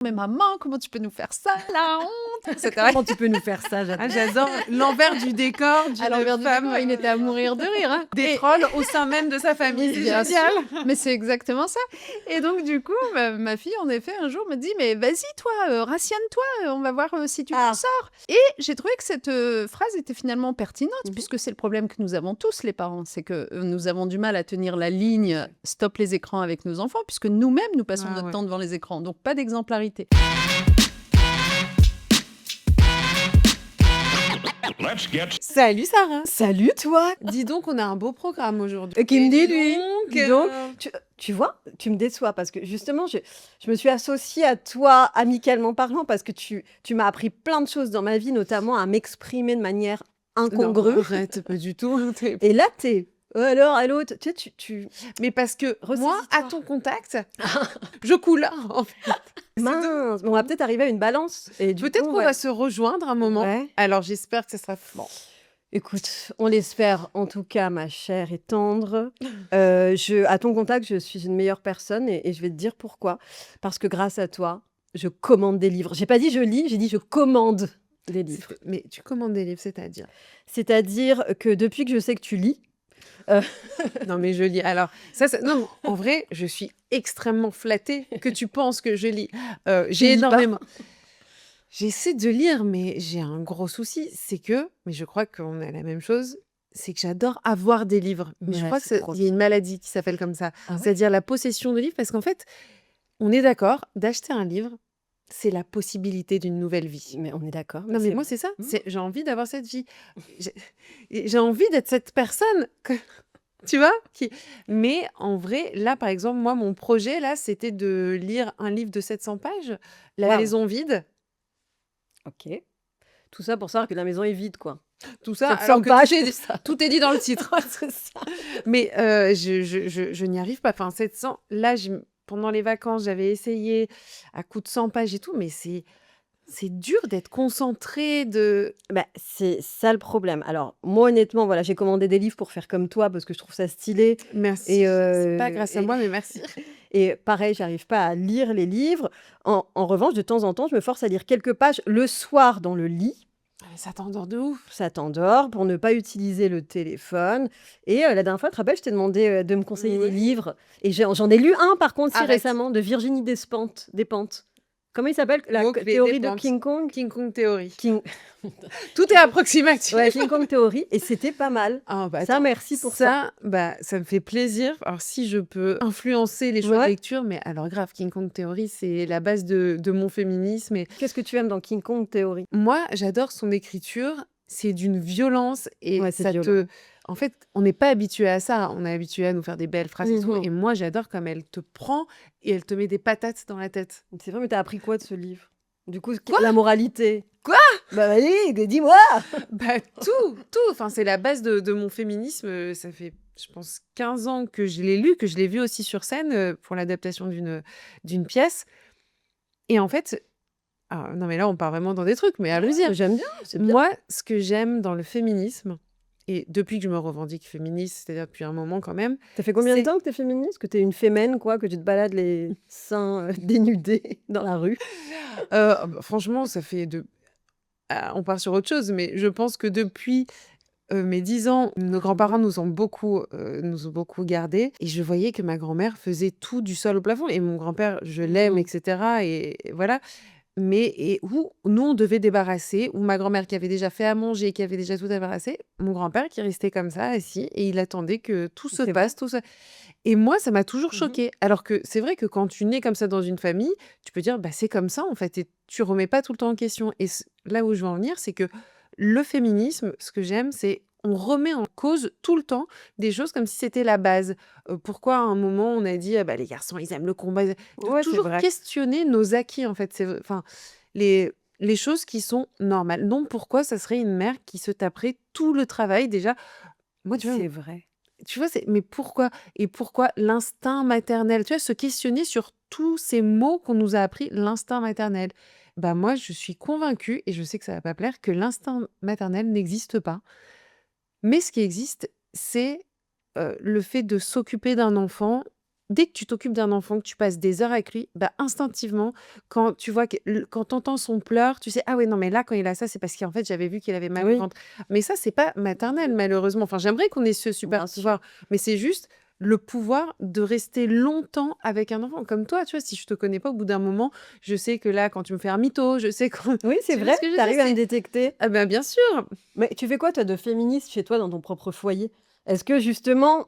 Mais maman, comment tu peux nous faire ça, la honte, etc. Comment tu peux nous faire ça, Ah, j'adore l'envers du décor d'une À l'envers du femme, décor, il était à mourir de rire. Hein. des Et- trolls au sein même de sa famille. Oui, C'est bien génial. sûr. Mais c'est exactement ça. Et donc, du coup, ma fille, en effet, un jour me dit, mais vas-y, toi, ratione-toi, on va voir si tu t'en sors. Et j'ai trouvé que cette phrase était finalement pertinente, puisque c'est le problème que nous avons tous, les parents. C'est que nous avons du mal à tenir la ligne stop les écrans avec nos enfants, puisque nous-mêmes, nous passons Ah, notre ouais. temps devant les écrans. Donc, pas d'exemplarité. Salut Sarah. Salut, toi. Dis donc, on a un beau programme aujourd'hui. Qui me dit, Et lui. donc, Donc, tu vois, tu me déçois parce que justement, je me suis associée à toi amicalement parlant parce que tu m'as appris plein de choses dans ma vie, notamment à m'exprimer de manière non, incongrue. arrête, pas du tout. Et là, alors, à l'autre, tu sais, tu... Mais parce que moi, Ressaisis-toi. à ton contact, je coule, en fait. Mince, on va peut-être arriver à une balance. Et du Peut-être coup, qu'on ouais. va se rejoindre un moment. Ouais. Alors, j'espère que ce sera bon. Écoute, on l'espère en tout cas, ma chère et tendre. À ton contact, je suis une meilleure personne et je vais te dire pourquoi. Parce que grâce à toi, je commande des livres. J'ai pas dit je lis, j'ai dit je commande des livres. Mais tu commandes des livres, c'est-à-dire? C'est-à-dire que depuis que je sais que tu lis, Non, mais je lis. Alors, non, en vrai, je suis extrêmement flattée que tu penses que je lis. J'ai lis pas. énormément. J'essaie de lire, mais j'ai un gros souci. C'est que, mais je crois qu'on a la même chose, c'est que j'adore avoir des livres. Mais je Ouais, crois c'est qu'il trop y a une maladie qui s'appelle comme ça. Ah ouais C'est-à-dire la possession de livres. Parce qu'en fait, on est d'accord, d'acheter un livre, c'est la possibilité d'une nouvelle vie. mais on est d'accord. Non, mais moi, c'est ça. J'ai envie d'avoir cette vie. J'ai envie d'être cette personne, tu vois Mais en vrai, là, par exemple, moi, mon projet, là, c'était de lire un livre de 700 pages, La Waouh. maison vide. Ok. Tout ça pour savoir que la maison est vide, quoi. Tout ça, 700 alors que pages, tout est dit dans le titre. c'est ça. Mais je n'y arrive pas. Enfin, 700, là, pendant les vacances, j'avais essayé à coup de 100 pages et tout, mais c'est dur d'être concentré, Bah, c'est ça le problème. Alors, moi, honnêtement, voilà, j'ai commandé des livres pour faire comme toi parce que je trouve ça stylé. Merci. Et, C'est pas grâce à et- moi, mais merci. Et pareil, j'arrive pas à lire les livres. En revanche, de temps en temps, je me force à lire quelques pages le soir dans le lit. Mais ça t'endort de ouf. Ça t'endort pour ne pas utiliser le téléphone. Et la dernière fois, tu te rappelles, je t'ai demandé de me conseiller des livres. Et j'en ai lu un, par contre, si Arrête. récemment, de Virginie Despentes. Comment il s'appelle? La Woke théorie de Despentes. King Kong. King Kong Theory. King... Tout est approximatif. Ouais, King Kong Theory. Et c'était pas mal. Ah, bah, Ça, attends, merci pour ça. Ça me fait plaisir. Alors, si je peux influencer les choix Ouais. de lecture, mais alors grave, King Kong Theory, c'est la base de mon féminisme. Et Qu'est-ce que tu aimes dans King Kong Theory? moi, j'adore son écriture. C'est d'une violence et Ouais, c'est ça violent. En fait, on n'est pas habitué à ça. On est habitué à nous faire des belles phrases et tout. Mhm. Et moi, j'adore comme elle te prend et elle te met des patates dans la tête. C'est vrai, mais t'as appris quoi de ce livre? Du coup, Quoi la moralité. Quoi? Bah vas-y, dis-moi. Bah, tout. Enfin, c'est la base de mon féminisme. Ça fait, je pense, 15 ans que je l'ai lu, que je l'ai vu aussi sur scène pour l'adaptation d'une pièce. Et en fait, non, mais là, on part vraiment dans des trucs, mais allons-y. J'aime bien, c'est bien. Moi, ce que j'aime dans le féminisme, et depuis que je me revendique féministe, c'est-à-dire depuis un moment quand même, Ça fait combien de c'est- temps que t'es féministe? Que t'es une fémène, quoi? Que tu te balades les seins dénudés dans la rue? franchement, ça fait on part sur autre chose, mais je pense que depuis mes 10 ans, nos grands-parents nous ont beaucoup gardés. Et je voyais que ma grand-mère faisait tout du sol au plafond. Et mon grand-père, je l'aime, Mhm. etc. Et voilà. Mais où nous, on devait débarrasser, ou ma grand-mère qui avait déjà fait à manger, qui avait déjà tout débarrassé, mon grand-père qui restait comme ça, assis, et il attendait que tout se C'est passe, tout ça. Et moi, ça m'a toujours Mhm. choquée. Alors que c'est vrai que quand tu nais comme ça dans une famille, tu peux dire, bah, c'est comme ça, en fait, et tu remets pas tout le temps en question. Et là où je veux en venir, c'est que le féminisme, ce que j'aime, c'est on remet en cause tout le temps des choses comme si c'était la base. Pourquoi à un moment on a dit ah bah, les garçons ils aiment le combat, de Ouais, c'est toujours vrai. questionner nos acquis en fait. Enfin les choses qui sont normales. Non, pourquoi ça serait une mère qui se taperait tout le travail déjà. Moi tu vois, C'est vrai. mais pourquoi? Et pourquoi l'instinct maternel? Tu vois, se questionner sur tous ces mots qu'on nous a appris, l'instinct maternel. Bah moi, je suis convaincue, et je sais que ça va pas plaire, que l'instinct maternel n'existe pas. Mais ce qui existe, c'est le fait de s'occuper d'un enfant dès que tu t'occupes d'un enfant, que tu passes des heures avec lui, bah, instinctivement, quand tu vois quand tu entends son pleur, tu sais, ah ouais, non, mais là, quand il a ça, c'est parce qu'en fait, j'avais vu qu'il avait mal au Oui, ventre. Mais ça, c'est pas maternel, malheureusement. Enfin, j'aimerais qu'on ait ce super bien sûr. pouvoir, mais c'est juste le pouvoir de rester longtemps avec un enfant. Comme toi, tu vois, si je te connais pas, au bout d'un moment, je sais que là, quand tu me fais un mytho, je sais quand. Oui, c'est Tu vois vrai, ce que je veux tu dire? arrives à me détecter. Ah ben bien sûr. Mais tu fais quoi, toi, de féministe chez toi, dans ton propre foyer? Est-ce que justement,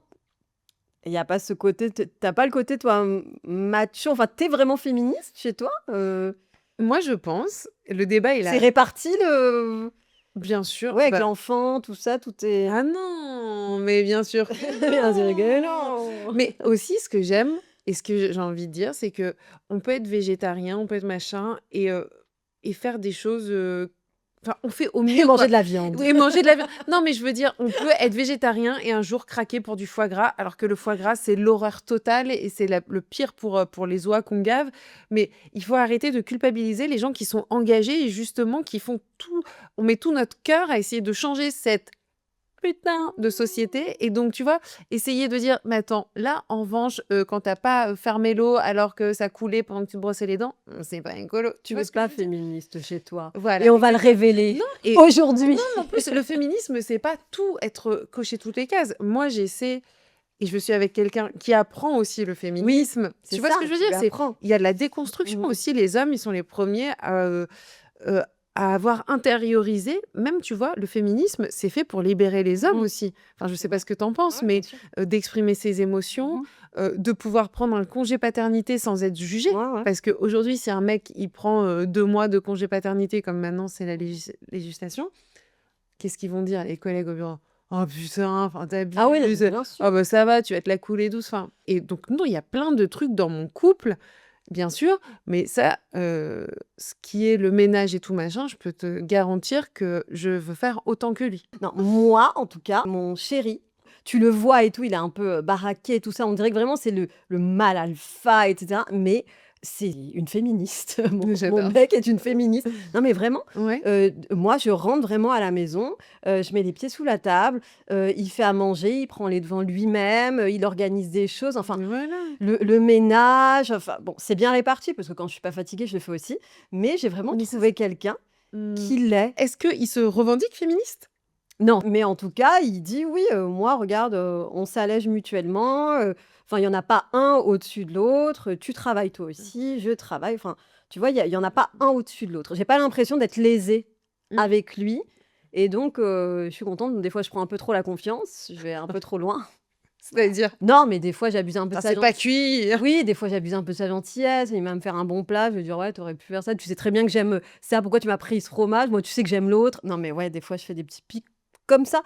il y a pas ce côté, tu pas le côté, toi, macho, enfin, t'es vraiment féministe chez toi? Moi, je pense, le débat est C'est là. réparti le Bien sûr. ouais, avec Bah, l'enfant, tout ça, tout est ah non, mais bien sûr que bien sûr que non. non! Mais aussi, ce que j'aime et ce que j'ai envie de dire, c'est que on peut être végétarien, on peut être machin et faire des choses. Enfin, on fait au Et mieux, manger quoi. de la viande. Oui, manger de la viande. Non, mais je veux dire, on peut être végétarien et un jour craquer pour du foie gras, alors que le foie gras, c'est l'horreur totale et c'est le pire pour les oies qu'on gave. Mais il faut arrêter de culpabiliser les gens qui sont engagés et justement qui font tout. On met tout notre cœur à essayer de changer cette putain de société. Et donc, tu vois, essayer de dire, mais attends, là, en revanche, quand t'as pas fermé l'eau alors que ça coulait pendant que tu te brossais les dents, c'est pas écolo. Tu Tu vois es ce que pas je veux dire? féministe chez toi Voilà, et on va le exactement. révéler Non, et aujourd'hui. non, mais en plus, le féminisme, c'est pas tout être cocher toutes les cases. Moi, j'essaie, et je suis avec quelqu'un qui apprend aussi le Oui, féminisme. c'est Tu vois ça, ce que je veux tu dire? lui apprends. Il y a de la déconstruction Mmh. aussi. Les hommes, ils sont les premiers euh, à avoir intériorisé. Même, tu vois, le féminisme, c'est fait pour libérer les hommes Mmh. aussi. Enfin, je C'est sais pas vrai. ce que t'en penses, Ouais, bien mais sûr. d'exprimer ses émotions, Mmh. de pouvoir prendre un congé paternité sans être jugé. Ouais, ouais. Parce qu'aujourd'hui, si un mec, il prend 2 mois de congé paternité, comme maintenant c'est la législation, qu'est-ce qu'ils vont dire, les collègues au bureau? Oh putain, enfin Ah oui, t'abuses. bien sûr. Oh bah ça va, tu vas te la couler douce. Enfin, et donc, non, il y a plein de trucs dans mon couple, bien sûr, mais ça, ce qui est le ménage et tout machin, je peux te garantir que je veux faire autant que lui. Non, moi, en tout cas, mon chéri, tu le vois et tout, il est un peu, baraqué et tout ça. On dirait que vraiment c'est le mâle alpha et cetera, mais c'est une féministe. Mon J'adore. mec est une féministe. Non, mais vraiment, Ouais, moi, je rentre vraiment à la maison, je mets les pieds sous la table, il fait à manger, il prend les devants lui-même, il organise des choses, enfin, voilà. le ménage, enfin, bon, c'est bien réparti parce que quand je suis pas fatiguée, je le fais aussi, mais j'ai vraiment Mais ça, trouvé quelqu'un hmm, qui l'est. est-ce qu'il se revendique féministe? Non, mais en tout cas, il dit: «Oui, moi regarde, on s'allège mutuellement, enfin il y en a pas un au-dessus de l'autre, tu travailles toi aussi, je travaille», enfin, tu vois? Il y en a pas un au-dessus de l'autre. J'ai pas l'impression d'être lésée Mm. avec lui et donc je suis contente. Des fois, je prends un peu trop la confiance, je vais un peu trop loin. C'est-à-dire, Non, mais des fois, j'abuse un peu de ça sa c'est pas gentillesse. cuit. Oui, des fois, j'abuse un peu de sa gentillesse, il va me faire un bon plat, je vais dire: «Ouais, tu aurais pu faire ça, tu sais très bien que j'aime, ça, pourquoi tu m'as pris ce fromage? Moi, tu sais que j'aime l'autre». Non, mais ouais, des fois, je fais des petits pics comme ça,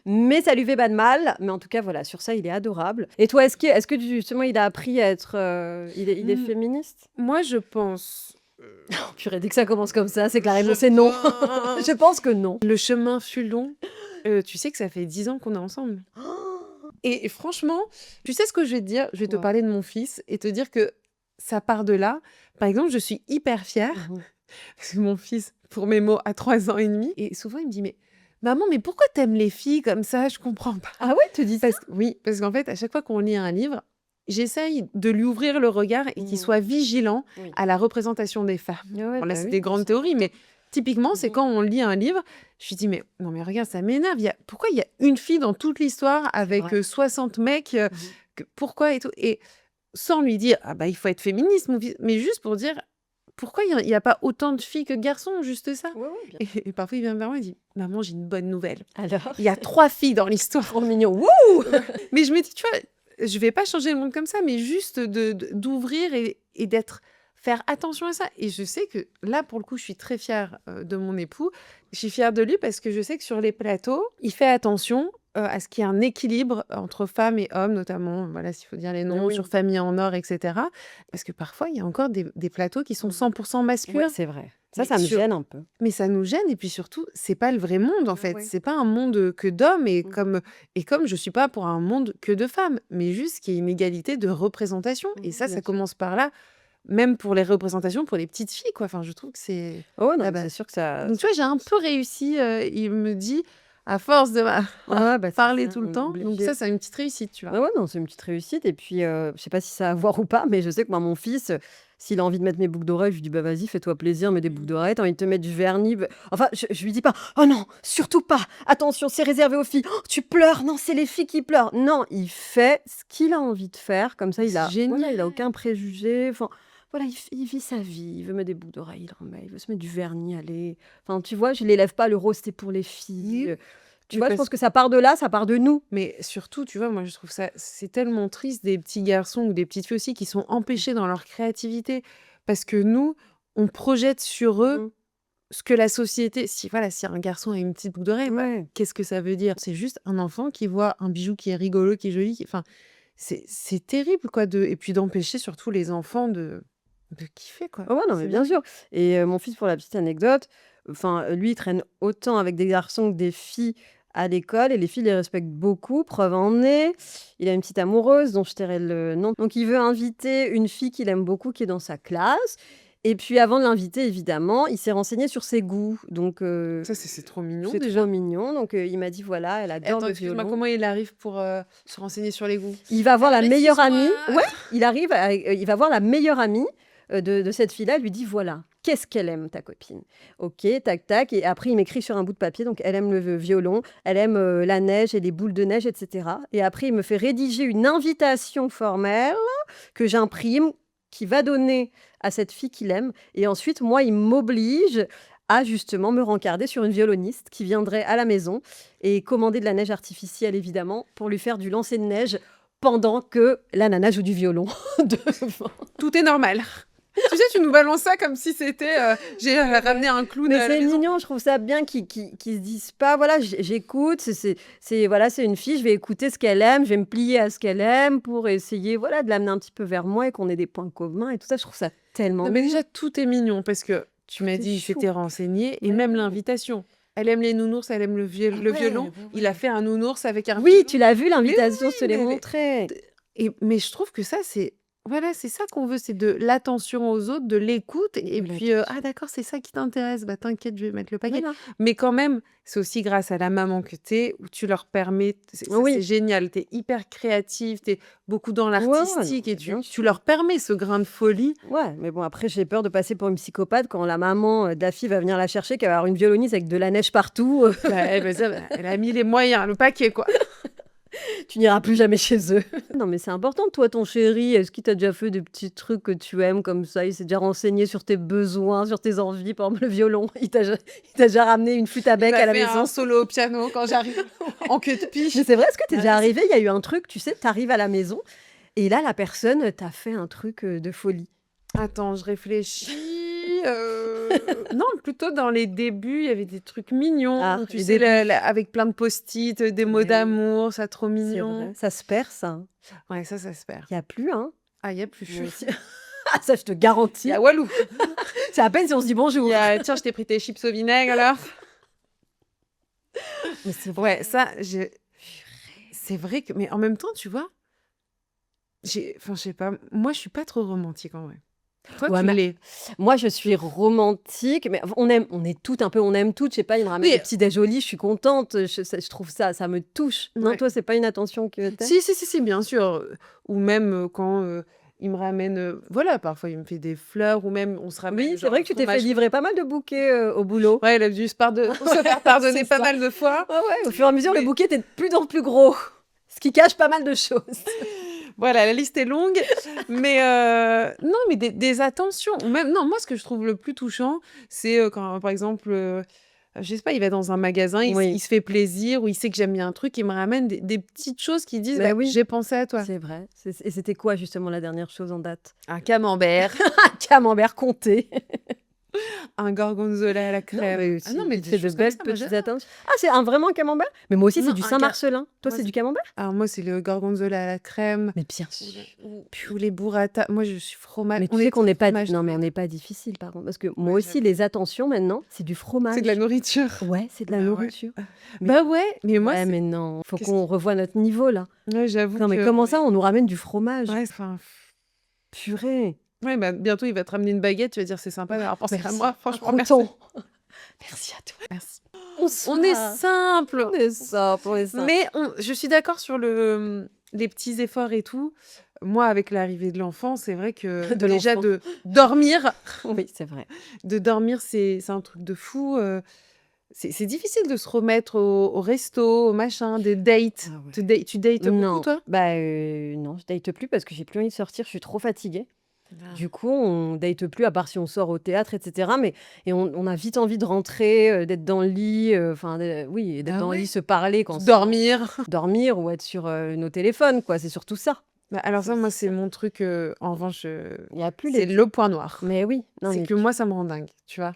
mais ça lui fait pas de mal. Mais en tout cas, voilà, sur ça, il est adorable. Et toi, est-ce que justement, il a appris à être, il est Hmm, féministe? Moi, je pense. Oh purée, dès que ça commence comme ça, c'est que la Je réponse est non. pense. Je pense que non. Le chemin fut long. Tu sais que ça fait 10 ans qu'on est ensemble. Et franchement, tu sais ce que je vais te dire? Je vais te Quoi? parler de mon fils et te dire que ça part de là. Par exemple, je suis hyper fière Mmh. parce que mon fils, pour mes mots, a 3 ans et demi. Et souvent, il me dit, mais maman, mais pourquoi t'aimes les filles comme ça? Je comprends pas. Ah ouais, tu dis ça? Oui, parce qu'en fait, à chaque fois qu'on lit un livre, j'essaye de lui ouvrir le regard et qu'il Mmh. soit vigilant Oui. à la représentation des femmes. Ah ouais, Bon, là, bah c'est oui, des bien grandes sûr. théories, mais typiquement, c'est Mmh. quand on lit un livre, je lui dis, mais non, mais regarde, ça m'énerve. Pourquoi il y a une fille dans toute l'histoire C'est avec vrai. 60 mecs Mmh. pourquoi et tout? Et sans lui dire, ah bah, il faut être féministe, mon fils, mais juste pour dire, pourquoi il y a pas autant de filles que de garçons, juste ça? Ouais, ouais, bien. Et parfois, il vient vers moi et dit, maman, j'ai une bonne nouvelle. Alors? Il y a 3 filles dans l'histoire. Trop mignon. Wouh! Mais je me dis, tu vois, je vais pas changer le monde comme ça, mais juste d'ouvrir et faire attention à ça. Et je sais que là, pour le coup, je suis très fière de mon époux. Je suis fière de lui parce que je sais que sur les plateaux, il fait attention à ce qu'il y ait un équilibre entre femmes et hommes, notamment, voilà, s'il faut dire les Ah noms, oui. sur Famille en or, etc. Parce que parfois, il y a encore des plateaux qui sont 100% Ouais, masculins. c'est vrai. Mais Ça me gêne un peu. Mais ça nous gêne et puis surtout, c'est pas le vrai monde en Ah fait. ouais. C'est pas un monde que d'hommes Mmh. et comme je suis pas pour un monde que de femmes, mais juste qu'il y ait une égalité de représentation. Et ça Bien sûr. commence par là, même pour les représentations pour les petites filles, quoi. Enfin, je trouve que c'est Oh ouais, non, la mais c'est base. sûr que ça Donc tu vois, j'ai un peu réussi. Il me dit, à force de Ah, bah, c'est parler ça, tout le on est temps. Donc obligé. ça, c'est une petite réussite, tu vois. Ouais, non, c'est une petite réussite. Et puis, je sais pas si ça a à voir ou pas, mais je sais que moi, mon fils, s'il a envie de mettre mes boucles d'oreilles, je lui dis: «Bah, vas-y, fais-toi plaisir, mets des boucles d'oreilles. Tu envie de te mettre du vernis, enfin, je lui dis pas: «Oh non, surtout pas! Attention, c'est réservé aux filles. Oh, tu pleures! Non, c'est les filles qui pleurent!» Non, il fait ce qu'il a envie de faire. Comme ça, C'est voilà, il a génial. aucun préjugé. Enfin, voilà, il vit sa vie. Il veut mettre des boucles d'oreilles, il en met. Il veut se mettre du vernis, allez. Enfin, tu vois, je l'élève pas, le rose, c'est pour les filles. Oui, Tu mais vois, je parce pense que ça part de là, ça part de nous. mais surtout, tu vois, moi, je trouve ça c'est tellement triste des petits garçons ou des petites filles aussi qui sont empêchés dans leur créativité. Parce que nous, on projette sur eux Mmh. ce que la société si un garçon a une petite boucle d'oreille, bah, Ouais. qu'est-ce que ça veut dire? C'est juste un enfant qui voit un bijou qui est rigolo, qui est joli, enfin, c'est terrible, quoi, et puis d'empêcher surtout les enfants de kiffer, quoi. Ouais, non, mais C'est bien bien. sûr. Et mon fils, pour la petite anecdote, enfin, lui, il traîne autant avec des garçons que des filles à l'école et les filles les respectent beaucoup. Preuve en est, il a une petite amoureuse dont je tairai le nom. Donc il veut inviter une fille qu'il aime beaucoup qui est dans sa classe et puis avant de l'inviter, évidemment, il s'est renseigné sur ses goûts. Donc Ça, c'est trop mignon c'est déjà. trop mignon. Donc il m'a dit: «Voilà, elle Et adore attends, le excuse-moi, violon». comment il arrive pour, se renseigner sur les goûts? Il va voir la Alors meilleure amie. excuse-moi. Ouais, il va voir la meilleure amie, de cette fille-là. Elle lui dit: «Voilà, qu'est-ce qu'elle aime ta copine?» OK, tac, tac et après il m'écrit sur un bout de papier, donc elle aime le violon, elle aime, la neige et les boules de neige et cetera et après il me fait rédiger une invitation formelle que j'imprime, qui va donner à cette fille qu'il aime et ensuite moi il m'oblige à justement me rencarder sur une violoniste qui viendrait à la maison et commander de la neige artificielle évidemment pour lui faire du lancer de neige pendant que la nana joue du violon devant. Tout est normal. Tu sais, tu nous balances ça comme si c'était, j'ai, ramené un clown Mais à la c'est maison. mignon, je trouve ça bien qu'ils se disent pas: «Voilà, j'écoute, voilà, c'est une fille, je vais écouter ce qu'elle aime, je vais me plier à ce qu'elle aime pour essayer, voilà, de l'amener un petit peu vers moi et qu'on ait des points communs» et tout ça. Je trouve ça tellement Non, mais mignon. déjà, tout est mignon parce que tu m'as Tout est dit, il chou. s'était renseigné et Ouais, même ouais. l'invitation. Elle aime les nounours, elle aime le Ouais, violon. ouais, Il a ouais. fait un nounours avec un Oui, violon. tu l'as vu Mais l'invitation, je te oui, l'ai mais montré. mais je trouve que ça, c'est ça qu'on veut, c'est de l'attention aux autres, de l'écoute et De puis, l'attention. «Ah d'accord, c'est ça qui t'intéresse, bah t'inquiète, je vais mettre le paquet». Voilà. Mais quand même, c'est aussi grâce à la maman que tu es, où tu leur permets ça, c'est Oui. génial, tu es hyper créative, tu es beaucoup dans Ouais, ouais, non, l'artistique et mais bien tu sûr. leur permets ce grain de folie. Ouais, mais bon, après, j'ai peur de passer pour une psychopathe quand la maman, de la fille va venir la chercher, qu'elle va avoir une violoniste avec de la neige partout, Elle a mis les moyens, le paquet, quoi. tu n'iras plus jamais chez eux. Non, mais c'est important. Toi, ton chéri, est-ce qu'il t'a déjà fait des petits trucs que tu aimes comme ça? Il s'est déjà renseigné sur tes besoins, sur tes envies? Par exemple, le violon, il t'a déjà ramené une flûte à Il bec m'a à la fait maison? un solo au piano quand j'arrive en queue de piche. Mais c'est vrai, est-ce que t'es Ouais, déjà arrivé? Il y a eu un truc, tu sais, t'arrives à la maison et là, la personne t'a fait un truc, de folie. Attends, je réfléchis. Non, plutôt dans les débuts, il y avait des trucs mignons. Ah, Tu les sais, débuts. avec plein de post-it, des mots Ouais, d'amour, ça trop c'est mignon. vrai. Ça se perd, ça, hein. Ouais, ça se perd. Il y a plus, hein? Ah, il y a plus. Moi aussi. Ah, ça, je te Il garantis. y a Walou. C'est à peine si on se dit Il bonjour. y a, tiens, je t'ai pris tes chips au vinaigre alors. Mais c'est vrai. Ouais, c'est vrai que, mais en même temps, tu vois, enfin, je sais pas, moi, je suis pas trop romantique en vrai. Toi, Ouais, tu mais l'es. moi, je suis romantique, mais on est toutes un peu, on aime toutes. Je sais pas, il me ramène Oui. des petits déj au lit, je suis contente. Je trouve ça me touche. Non, Ouais. toi, c'est pas une attention que t'as? Si, bien sûr. Ou même quand il me ramène, voilà, parfois il me fait des fleurs, ou même on se ramène Oui, c'est genre vrai un que tu t'es fait fromage. livrer pas mal de bouquets au boulot. Ouais, il a dû se faire pardonner C'est pas ça. mal de fois. Ouais, ouais, au fur et à mesure, le Mais- bouquet est de plus en plus gros, ce qui cache pas mal de choses. Voilà, la liste est longue. Mais non, mais des attentions. Ou même, non, moi, ce que je trouve le plus touchant, c'est quand, par exemple, je sais pas, il va dans un magasin, Oui. il se fait plaisir, ou il sait que j'aime bien un truc, il me ramène des petites choses qui disent, Bah bah, oui. j'ai pensé à toi. C'est vrai. Et c'était quoi, justement, la dernière chose en date? Un camembert, Un camembert comté. un gorgonzola à la crème. Ah non, mais tu des fais de choses comme belles ça, moi, petites j'adore. attentions. Ah, c'est vraiment un camembert? Mais moi aussi, c'est Non, du un Saint-Marcelin. Toi, moi, c'est c'est- du camembert? Alors moi, c'est le gorgonzola à la crème. Mais bien Ou, sûr. ou les burrata. Moi, je suis fromage. Mais tu On sais est qu'on n'est pas... fromage. Non, mais on n'est pas difficile, par contre. Parce que moi Ouais, aussi, les attentions, maintenant, c'est du fromage. c'est de la nourriture. Ouais, c'est de la Bah ouais. nourriture. Mais- Bah ouais, mais moi, Ouais, mais non. Faut Qu'est-ce qu'on revoie notre niveau, là. ouais, j'avoue Non, mais que... comment ça, on nous ramène du fromage? Ouais, enfin... Purée. Ouais, bah, bientôt, il va te ramener une baguette, tu vas dire, c'est sympa d'avoir pensé à Merci. moi. Un Franchement, merci. croûton. Merci à toi. Merci. bonsoir. On est simple. On est simple, on est simple. Mais je suis d'accord sur les petits efforts et tout. Moi, avec l'arrivée de l'enfant, c'est vrai que De déjà l'enfant. de dormir, Oui, c'est vrai. c'est un truc de fou. C'est difficile de se remettre au resto, au machin, des dates. Ah ouais. Tu dates beaucoup, Non, toi? non, je date plus parce que j'ai plus envie de sortir, je suis trop fatiguée. Du coup, on date plus à part si on sort au théâtre, etc. Et on a vite envie de rentrer, d'être dans le lit, oui, d'être Ah dans le lit, ouais? se parler quand Dormir. dormir ou être sur nos téléphones, quoi. C'est surtout ça. Bah, alors ça, moi, c'est mon truc. En revanche, Il n'y a plus c'est les. le point noir. Mais oui, non, C'est mais que moi, ça me rend dingue, tu vois.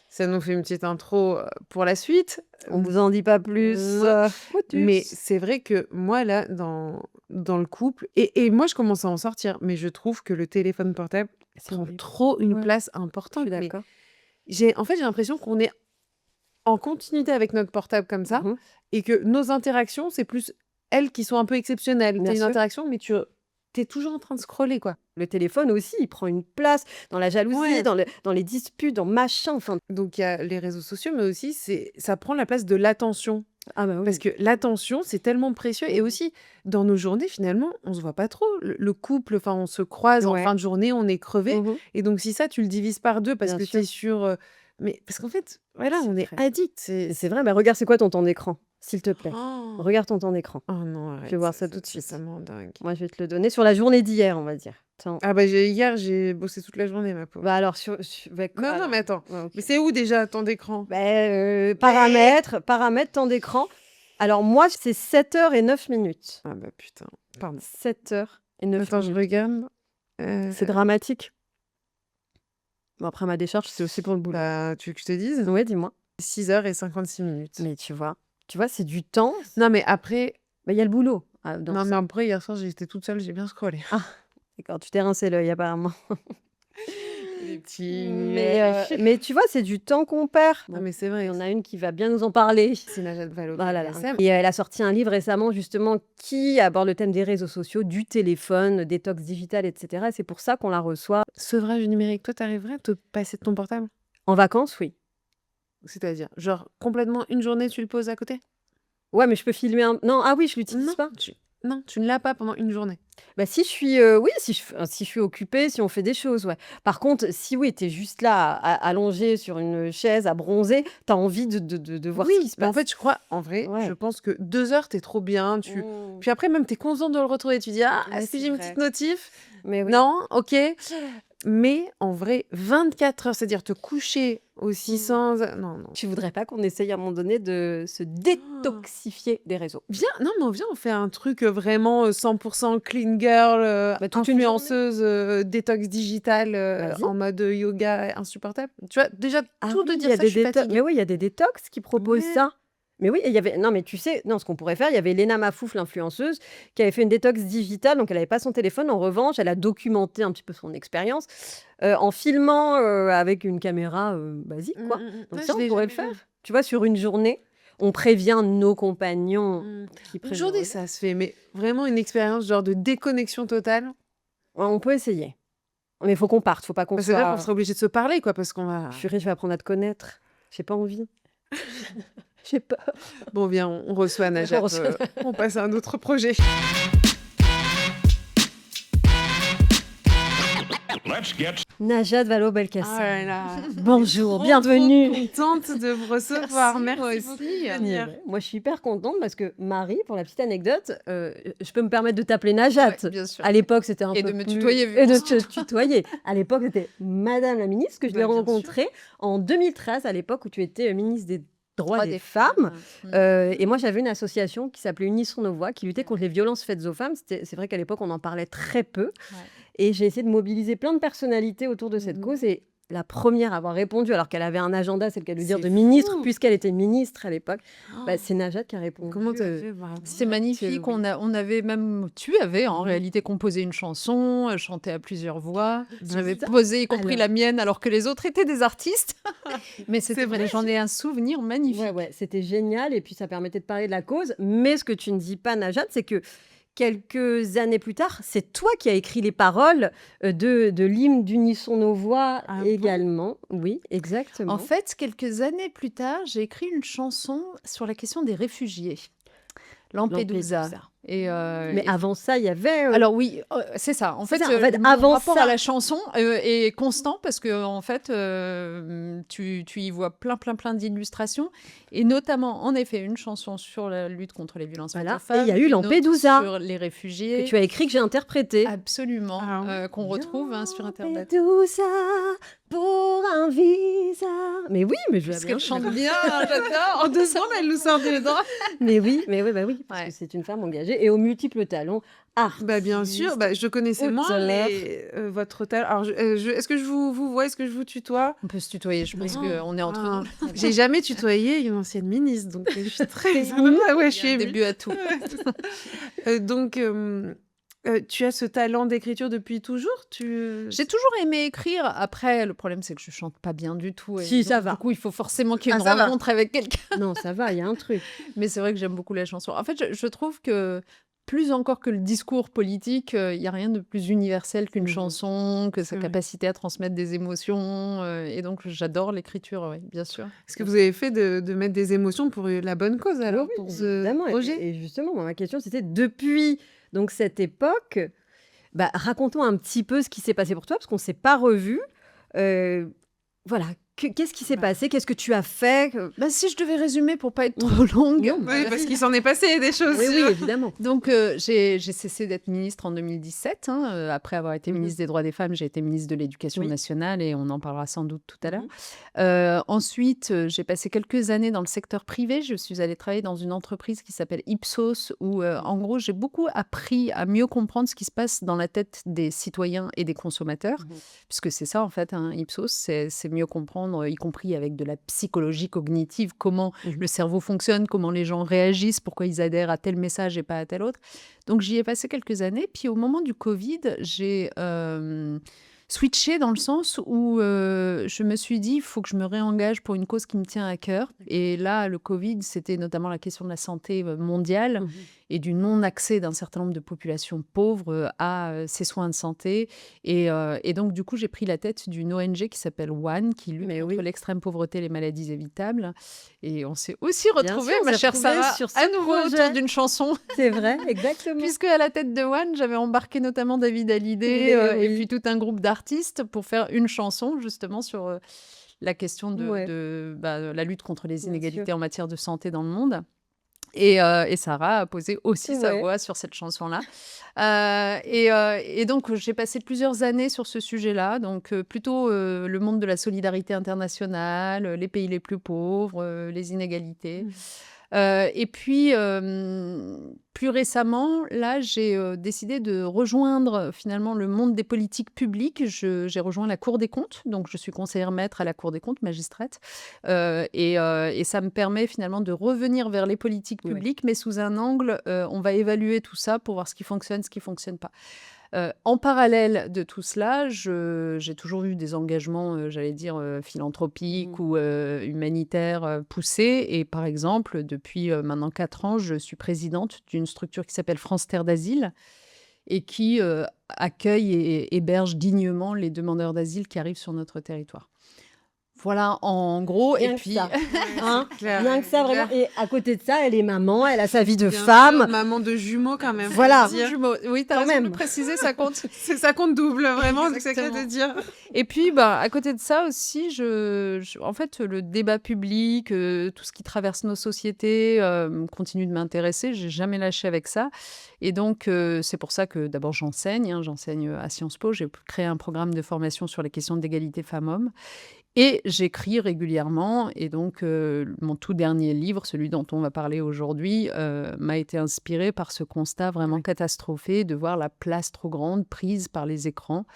Ça nous fait une petite intro pour la suite. on vous en dit pas plus. Mouais. Mais Motus. c'est vrai que moi, là, dans le couple, et moi, je commence à en sortir, mais je trouve que le téléphone portable C'est prend horrible. trop une Ouais, place je importante. suis Mais d'accord. en fait, j'ai l'impression qu'on est en continuité avec notre portable comme ça, Mhm. et que nos interactions, c'est plus elles qui sont un peu exceptionnelles. Tu Bien as une sûr. interaction, mais tu es toujours en train de scroller, quoi. Le téléphone aussi, il prend une place dans la jalousie, Ouais. dans les disputes, dans machin. Enfin, Donc, il y a les réseaux sociaux, mais aussi, ça prend la place de l'attention. ah bah Parce oui. que l'attention, c'est tellement précieux. Et aussi, dans nos journées, finalement, on se voit pas trop. Le couple, enfin, on se croise en Ouais. fin de journée, on est crevé. Mhm. Et donc, si ça, tu le divises par deux parce Bien que sûr. tu es sur. Mais parce qu'en fait, voilà, C'est on est vrai. addict. Et c'est vrai, bah regarde, c'est quoi ton temps d'écran, s'il te plaît? Oh, Regarde ton temps d'écran. oh non, Je vais arrête. voir ça tout de suite. Ça me rend dingue. Moi, je vais te le donner sur la journée d'hier, on va dire. Attends. Ah, bah, hier, j'ai bossé toute la journée, ma pauvre. Bah alors, bah, Non, non, alors, mais attends. ouais, ok. Mais c'est où déjà ton écran? Bah, paramètres, temps d'écran. Alors, moi, c'est 7h09. Ah, bah putain. Pardon. 7h09. Attends, je regarde. C'est dramatique. Bon, après ma décharge, c'est aussi pour le boulot. Bah, tu veux que je te dise? Ouais, dis-moi. 6h56. Mais tu vois, c'est du temps. Non, mais après. Bah, il y a le boulot. Ah, dans Non, ça. mais après, hier soir, j'étais toute seule, j'ai bien scrollé. Ah, d'accord, tu t'es rincé l'œil, apparemment. Les petits. Mais tu vois, c'est du temps qu'on perd. Non, Bon, mais c'est il vrai. y en a une qui va bien nous en parler. C'est Najat Vallaud. Ah là là. BDSM. Et elle a sorti un livre récemment, justement, qui aborde le thème des réseaux sociaux, du téléphone, détox digital, etc. Et c'est pour ça qu'on la reçoit. Sevrage numérique, toi, t'arriverais à te passer de ton portable? En vacances, oui. C'est-à-dire, genre, complètement une journée, tu le poses à côté? Ouais, mais je peux filmer un. Non, ah oui, je l'utilise Non, pas. non, tu ne l'as pas pendant une journée. Bah si je suis, oui, si je suis occupée, si on fait des choses, ouais. Par contre, si oui, t'es juste là, allongée sur une chaise, à bronzer, t'as envie de voir ce qui se mais passe. en fait, je crois, en vrai, Ouais. je pense que 2 heures, t'es trop bien. Mmh. Puis après, même, t'es content de le retrouver. Tu dis, ah, Ouais, est-ce que c'est j'ai une vrai. petite notif? Mais oui. Non, ok. Mais en vrai, 24 heures, c'est-à-dire te coucher aussi sans. Non, non. Tu voudrais pas qu'on essaye à un moment donné de se détoxifier des réseaux? Viens, non, mais viens, on fait un truc vraiment 100% clean girl, Bah, toute une influenceuse détox digital Vas-y. en mode yoga insupportable. Tu vois, déjà, Ah tout de oui, il dire y a ça, des je suis détox. fatiguée. Mais oui, il y a des détox qui proposent Ouais. ça. Mais oui, et il y avait. Non, mais tu sais, non, ce qu'on pourrait faire, il y avait Léna Mafouf, l'influenceuse, qui avait fait une détox digitale, donc elle n'avait pas son téléphone. En revanche, elle a documenté un petit peu son expérience en filmant avec une caméra basique, quoi. Donc Ouais, ça, je on l'ai pourrait le jamais faire. vu. Tu vois, sur une journée, on prévient nos compagnons qui Une prennent le journée, relais. ça se fait, mais vraiment une expérience genre de déconnexion totale. Ouais, on peut essayer. Mais il faut qu'on parte, faut pas qu'on Bah, c'est-à-dire qu'on soit. serait obligé de se parler, quoi, parce qu'on va. Purée, je vais apprendre à te connaître. J'ai pas envie. J'ai peur. Bon, viens, on reçoit Najat. reçoit- On passe à un autre projet. Najat Vallaud-Belkacem. Ah là là. Bonjour, Trop, bienvenue. trop contente de vous recevoir. Merci, moi Merci aussi. beaucoup de venir. Moi, je suis hyper contente parce que Marie, pour la petite anecdote, je peux me permettre de t'appeler Najat. Ouais, bien sûr. À l'époque, c'était un Et peu de me plus- tutoyer, vu Et de qu'on te tutoyer. À l'époque, c'était Madame la ministre que je Bah, l'ai bien sûr. rencontrée en 2013, à l'époque où tu étais ministre des droits Droits des des femmes. Mmh. Et moi, j'avais une association qui s'appelait Unissons nos voix, qui luttait contre les violences faites aux femmes. C'est vrai qu'à l'époque, on en parlait très peu. Ouais. Et j'ai essayé de mobiliser plein de personnalités autour de cette Mhm. cause. Et la première à avoir répondu, alors qu'elle avait un agenda, c'est le cas de dire, C'est de ministre, fou. puisqu'elle était ministre à l'époque, Oh. bah, c'est Najat qui a répondu. Comment t'as fait? Bravo. C'est magnifique. On avait même, tu avais en réalité composé une chanson, chanté à plusieurs voix. J'avais ça. posé, y compris Alors. la mienne, alors que les autres étaient des artistes. Mais c'était C'est vrai, vrai, j'en ai un souvenir magnifique. Ouais, c'était génial. Et puis, ça permettait de parler de la cause. Mais ce que tu ne dis pas, Najat, c'est que quelques années plus tard, c'est toi qui as écrit les paroles de l'hymne d'Unissons nos voix Ah bon? également. Oui, En exactement. fait, quelques années plus tard, j'ai écrit une chanson sur la question des réfugiés, Lampedusa. Lampedusa. Et, Mais avant ça, il y avait... alors oui, c'est ça. En c'est fait, ça, en fait, mon avant rapport ça... à la chanson est constant parce que en fait, tu y vois plein d'illustrations et notamment, en effet, une chanson sur la lutte contre les violences faites Voilà. aux femmes, Et il y a eu une autre Lampedusa sur les que réfugiés, tu as écrit, que j'ai interprété. absolument, Ah oui. qu'on retrouve sur Internet. Lampedusa pour un visa. Mais oui, mais je Parce vais qu'elle bien. chante bien, j'adore. En 2 secondes, elle nous sort des dents. Mais oui, bah oui, parce Ouais. que c'est une femme engagée et aux multiples talents. Bah, bien sûr, artiste, je connaissais moins auteur. votre talent. Alors, est-ce que je vous vois, est-ce que je vous tutoie? On peut se tutoyer, je pense Oui. qu'on est entre Ah, nous. Très bien. j'ai jamais tutoyé une ancienne ministre, donc je suis très T'es Ah ouais, je Il y suis a un émue. début à tout. Donc, tu as ce talent d'écriture depuis toujours? J'ai toujours aimé écrire. Après, le problème, c'est que je chante pas bien du tout. Et Si, ça donc, va. du coup, il faut forcément qu'il y ait Ah, une ça va. rencontre avec quelqu'un. Non, ça va, il y a un truc. Mais c'est vrai que j'aime beaucoup la chanson. En fait, je trouve que plus encore que le discours politique, il y a rien de plus universel qu'une Mhm. chanson, que C'est sa vrai. capacité à transmettre des émotions. Et donc, j'adore l'écriture, oui, bien sûr. Ce que vous avez fait de mettre des émotions pour la bonne cause, alors, Oui, pour ce évidemment. projet? Et justement, moi, ma question, c'était depuis donc, cette époque, raconte-nous un petit peu ce qui s'est passé pour toi, parce qu'on ne s'est pas revus. Voilà, qu'est-ce qui s'est Bah. passé? Qu'est-ce que tu as fait? Bah, si je devais résumer pour pas être trop longue. Non, Oui, parce qu'il s'en est passé des choses. Oui, oui, évidemment. Donc, j'ai cessé d'être ministre en 2017. Après avoir été Mhm. ministre des Droits des Femmes, j'ai été ministre de l'Éducation Oui. nationale et on en parlera sans doute tout à l'heure. Mhm. Ensuite, j'ai passé quelques années dans le secteur privé. Je suis allée travailler dans une entreprise qui s'appelle Ipsos où, en gros, j'ai beaucoup appris à mieux comprendre ce qui se passe dans la tête des citoyens et des consommateurs. Mhm. Puisque c'est ça, en fait, Ipsos, c'est mieux comprendre, y compris avec de la psychologie cognitive, comment Mhm. le cerveau fonctionne, comment les gens réagissent, pourquoi ils adhèrent à tel message et pas à tel autre. Donc, j'y ai passé quelques années. Puis, au moment du Covid, j'ai switché dans le sens où je me suis dit, il faut que je me réengage pour une cause qui me tient à cœur. Et là, le Covid, c'était notamment la question de la santé mondiale Mhm. et du non-accès d'un certain nombre de populations pauvres à ces soins de santé. Et donc, du coup, j'ai pris la tête d'une ONG qui s'appelle One, qui lutte Mais contre oui. l'extrême pauvreté et les maladies évitables. Et on s'est aussi Bien retrouvés, sûr, on ma s'est chère retrouvés Sarah, sur ce à nouveau projet. autour d'une chanson. C'est vrai, exactement. Puisque à la tête de One, j'avais embarqué notamment David Hallyday Mais et oui. puis tout un groupe d'artistes pour faire une chanson justement sur la question Ouais. de la lutte contre les Bien inégalités sûr. en matière de santé dans le monde. Et Sarah a posé aussi sa Ouais. voix sur cette chanson-là. Et donc, j'ai passé plusieurs années sur ce sujet-là. Donc, plutôt le monde de la solidarité internationale, les pays les plus pauvres, les inégalités. Mhm. Et puis, plus récemment, là, j'ai décidé de rejoindre finalement le monde des politiques publiques. J'ai rejoint la Cour des comptes, donc je suis conseillère maître à la Cour des comptes, magistrate. Et ça me permet finalement de revenir vers les politiques Ouais. publiques, mais sous un angle, on va évaluer tout ça pour voir ce qui fonctionne, ce qui ne fonctionne pas. En parallèle de tout cela, j'ai toujours eu des engagements, j'allais dire, philanthropiques Mhm. ou humanitaires poussés. Et par exemple, depuis maintenant 4 ans, je suis présidente d'une structure qui s'appelle France Terre d'Asile et qui accueille et héberge dignement les demandeurs d'asile qui arrivent sur notre territoire. Voilà, en gros. Rien Et que puis, ça. Ouais, Hein? c'est clair. Rien que ça, vraiment. Et à côté de ça, elle est maman, elle a sa vie de Bien femme. sûr, maman de jumeaux quand même. faut Voilà. le dire. jumeaux. Oui, tu as Quand raison de même. préciser, ça compte. Ça compte double, vraiment, c'est ça que Exactement. de dire. Et puis, à côté de ça aussi, en fait, le débat public, tout ce qui traverse nos sociétés continue de m'intéresser. J'ai jamais lâché avec ça. Et donc, c'est pour ça que d'abord j'enseigne. J'enseigne à Sciences Po. J'ai créé un programme de formation sur les questions d'égalité femmes-hommes. Et j'écris régulièrement. Et donc, mon tout dernier livre, celui dont on va parler aujourd'hui, m'a été inspiré par ce constat vraiment catastrophé de voir la place trop grande prise par les écrans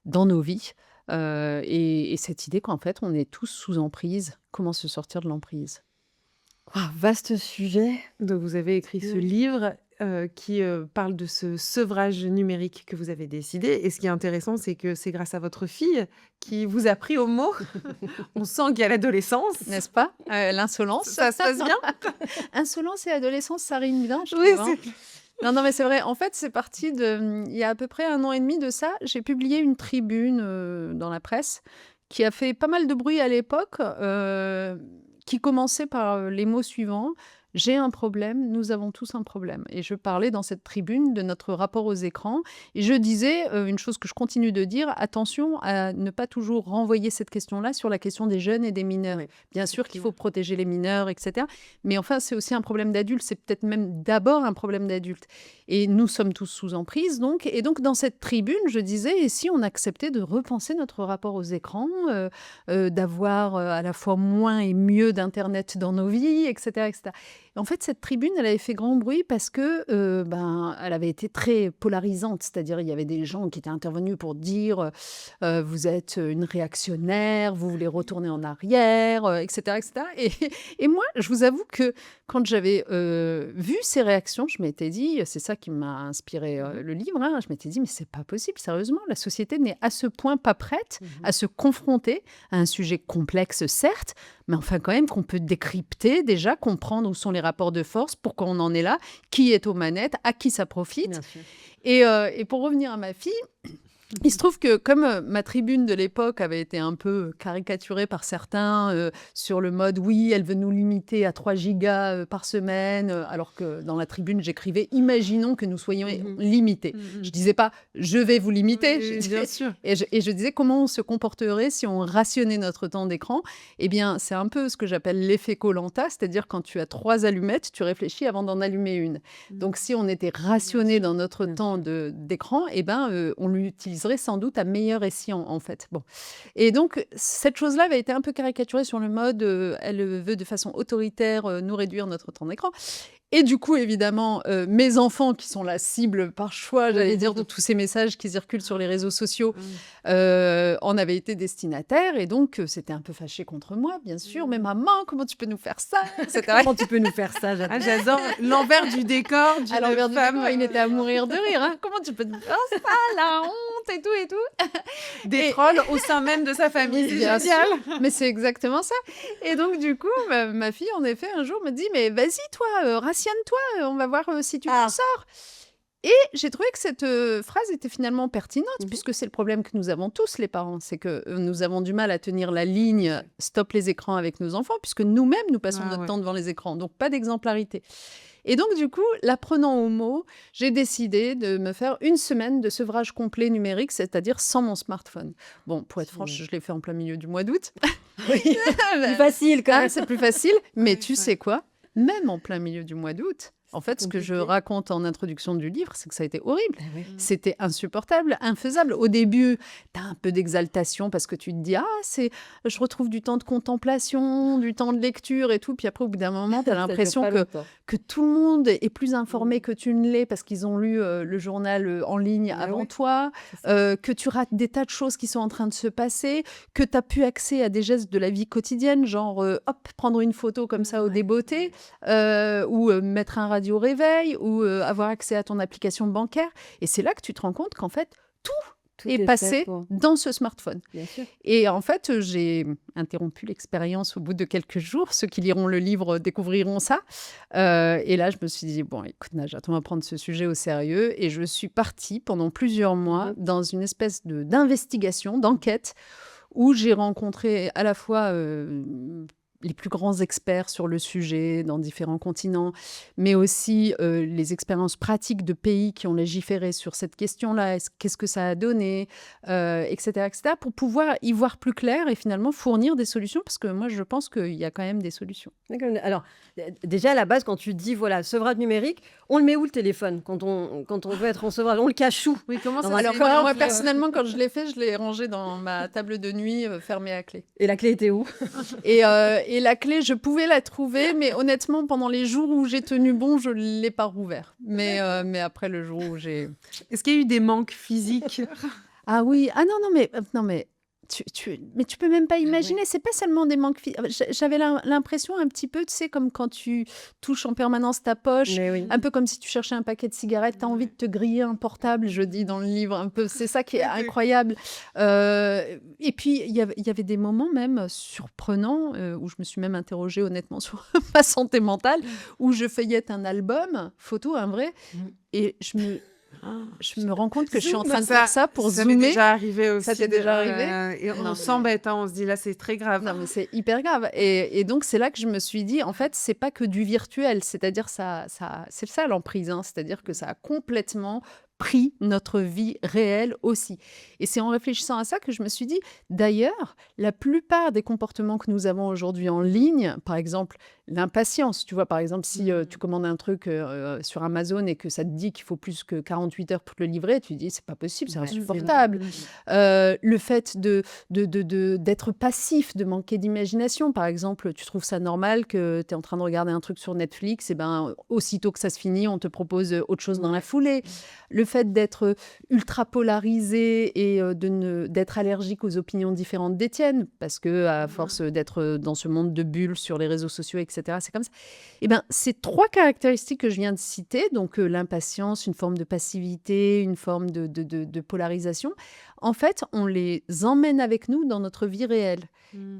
dans nos vies. Et cette idée qu'en fait, on est tous sous emprise. Comment se sortir de l'emprise? Waouh, vaste sujet. Donc, vous avez écrit ce Oui. livre qui parle de ce sevrage numérique que vous avez décidé. Et ce qui est intéressant, c'est que c'est grâce à votre fille qui vous a pris au mot. On sent qu'il y a l'adolescence. N'est-ce pas? L'insolence. Ça se passe bien? Insolence et adolescence, ça rime bien, je Oui, trouve, hein. Non, non, mais c'est vrai. En fait, c'est parti il y a à peu près 1 an et demi de ça. J'ai publié une tribune dans la presse qui a fait pas mal de bruit à l'époque, qui commençait par les mots suivants. J'ai un problème, nous avons tous un problème. Et je parlais dans cette tribune de notre rapport aux écrans. Et je disais une chose que je continue de dire, attention à ne pas toujours renvoyer cette question-là sur la question des jeunes et des mineurs. Oui, Bien sûr qu'il effectivement. faut protéger les mineurs, etc. Mais enfin, c'est aussi un problème d'adultes. C'est peut-être même d'abord un problème d'adultes. Et nous sommes tous sous emprise, donc. Et donc, dans cette tribune, je disais, et si on acceptait de repenser notre rapport aux écrans, d'avoir à la fois moins et mieux d'Internet dans nos vies, etc., etc. En fait, cette tribune, elle avait fait grand bruit parce que, elle avait été très polarisante. C'est-à-dire, il y avait des gens qui étaient intervenus pour dire vous êtes une réactionnaire, vous voulez retourner en arrière, etc., etc. Et moi, je vous avoue que quand j'avais vu ces réactions, je m'étais dit, c'est ça qui m'a inspiré le livre, hein, je m'étais dit, mais c'est pas possible, sérieusement, la société n'est à ce point pas prête à se confronter à un sujet complexe, certes, mais enfin quand même qu'on peut décrypter déjà, comprendre où sont les rapports de force, pourquoi on en est là, qui est aux manettes, à qui ça profite. Bien sûr. Et pour revenir à ma fille, il se trouve que comme ma tribune de l'époque avait été un peu caricaturée par certains sur le mode oui, elle veut nous limiter à 3 gigas par semaine, alors que dans la tribune j'écrivais imaginons que nous soyons limités. Je disais pas je vais vous limiter, Oui, je disais- bien sûr. et je disais comment on se comporterait si on rationnait notre temps d'écran. Eh bien, c'est un peu ce que j'appelle l'effet koh, c'est-à-dire quand tu as 3 allumettes, tu réfléchis avant d'en allumer une. Donc si on était rationné dans notre bien temps d'écran, eh ben, on l'utiliserait sans doute à meilleur escient, en fait. Bon. Et donc, cette chose-là avait été un peu caricaturée sur le mode elle veut de façon autoritaire nous réduire notre temps d'écran. Et du coup, évidemment, mes enfants, qui sont la cible par choix, j'allais dire, de tous ces messages qui circulent sur les réseaux sociaux, en avaient été destinataires. Et donc, c'était un peu fâché contre moi, bien sûr. Mais maman, comment tu peux nous faire ça, etc. Comment tu peux nous faire ça, Ah, j'adore. j'adore l'envers du décor d'une À l'envers du femme décor, il était à mourir de rire. Hein. Comment tu peux nous faire ça, la honte et tout et tout. des Et- trolls au sein même de sa famille. C'est Bien génial. Mais c'est exactement ça. Et donc, du coup, ma fille, en effet, un jour me dit, mais vas-y, toi, rationne-toi, on va voir si tu t'en sors. Et j'ai trouvé que cette phrase était finalement pertinente, puisque c'est le problème que nous avons tous, les parents. C'est que nous avons du mal à tenir la ligne stop les écrans avec nos enfants, puisque nous-mêmes, nous passons notre temps devant les écrans. Donc, pas d'exemplarité. Et donc, du coup, l'apprenant au mot, j'ai décidé de me faire 1 semaine de sevrage complet numérique, c'est-à-dire sans mon smartphone. Bon, pour être franche, je l'ai fait en plein milieu du mois d'août. Oui, plus facile quand Ah, même. c'est plus facile. Mais Ouais, tu ouais. sais quoi? Même en plein milieu du mois d'août, en fait, ce que je compliqué. raconte en introduction du livre, c'est que ça a été horrible. Ah oui. C'était insupportable, infaisable. Au début, tu as un peu d'exaltation parce que tu te dis, je retrouve du temps de contemplation, du temps de lecture et tout. Puis après, au bout d'un moment, tu as Ça dure l'impression pas longtemps. que tout le monde est plus informé que tu ne l'es parce qu'ils ont lu le journal en ligne Ah avant oui, toi, c'est ça. que tu rates des tas de choses qui sont en train de se passer, que tu as pu accès à des gestes de la vie quotidienne, genre prendre une photo comme ça au débeauté, ou mettre un radio réveil, ou avoir accès à ton application bancaire. Et c'est là que tu te rends compte qu'en fait, tout est fait passé pour- dans ce smartphone. Bien sûr. Et en fait, j'ai interrompu l'expérience au bout de quelques jours. Ceux qui liront le livre découvriront ça. Et là, je me suis dit, bon, écoute, Najat, on va prendre ce sujet au sérieux. Et je suis partie pendant plusieurs mois dans une espèce d'investigation, d'enquête, où j'ai rencontré à la fois les plus grands experts sur le sujet dans différents continents, mais aussi les expériences pratiques de pays qui ont légiféré sur cette question-là, qu'est-ce que ça a donné, etc., etc., pour pouvoir y voir plus clair et finalement fournir des solutions, parce que moi, je pense qu'il y a quand même des solutions. D'accord. Alors, déjà, à la base, quand tu dis, voilà, sevrage numérique, on le met où le téléphone quand on veut être en sevrage? On le cache où? Oui, comment ça Non, s'est Alors, fait moi, personnellement, quand je l'ai fait, je l'ai rangé dans ma table de nuit fermée à clé. Et la clé était où? Et la clé, je pouvais la trouver, mais honnêtement, pendant les jours où j'ai tenu bon, je ne l'ai pas rouvert. Mais après, le jour où j'ai... Est-ce qu'il y a eu des manques physiques? Ah oui, non, mais Mais tu peux même pas Ah ouais. imaginer, c'est pas seulement des manques j'avais l'impression un petit peu, tu sais, comme quand tu touches en permanence ta poche, Mais oui. un peu comme si tu cherchais un paquet de cigarettes, tu as envie de te griller un portable, je dis dans le livre un peu. C'est ça qui est incroyable. Et puis il y avait des moments même surprenants, où je me suis même interrogée honnêtement sur ma santé mentale, où je feuillette un album photo, un vrai, et je me rends compte que je suis en train de faire ça pour Ça m'est zoomer. déjà arrivé aussi. Ça t'est déjà arrivé? Et Non, on s'embête, hein, on se dit là, c'est très grave. Non, mais c'est hyper grave. Et donc, c'est là que je me suis dit, en fait, c'est pas que du virtuel. C'est-à-dire, c'est ça l'emprise. Hein. C'est-à-dire que ça a complètement pris notre vie réelle aussi. Et c'est en réfléchissant à ça que je me suis dit, d'ailleurs, la plupart des comportements que nous avons aujourd'hui en ligne, par exemple, l'impatience, tu vois, par exemple, si tu commandes un truc sur Amazon et que ça te dit qu'il faut plus que 48 heures pour te le livrer, tu te dis, c'est pas possible, c'est insupportable. Le fait d'être passif, de manquer d'imagination. Par exemple, tu trouves ça normal que tu es en train de regarder un truc sur Netflix, et ben, aussitôt que ça se finit, on te propose autre chose dans la foulée. Le fait d'être ultra polarisé et d'être allergique aux opinions différentes d'Étienne, parce que à force d'être dans ce monde de bulles sur les réseaux sociaux, etc., c'est comme ça. Eh ben, ces 3 caractéristiques que je viens de citer, donc l'impatience, une forme de passivité, une forme de polarisation, en fait, on les emmène avec nous dans notre vie réelle.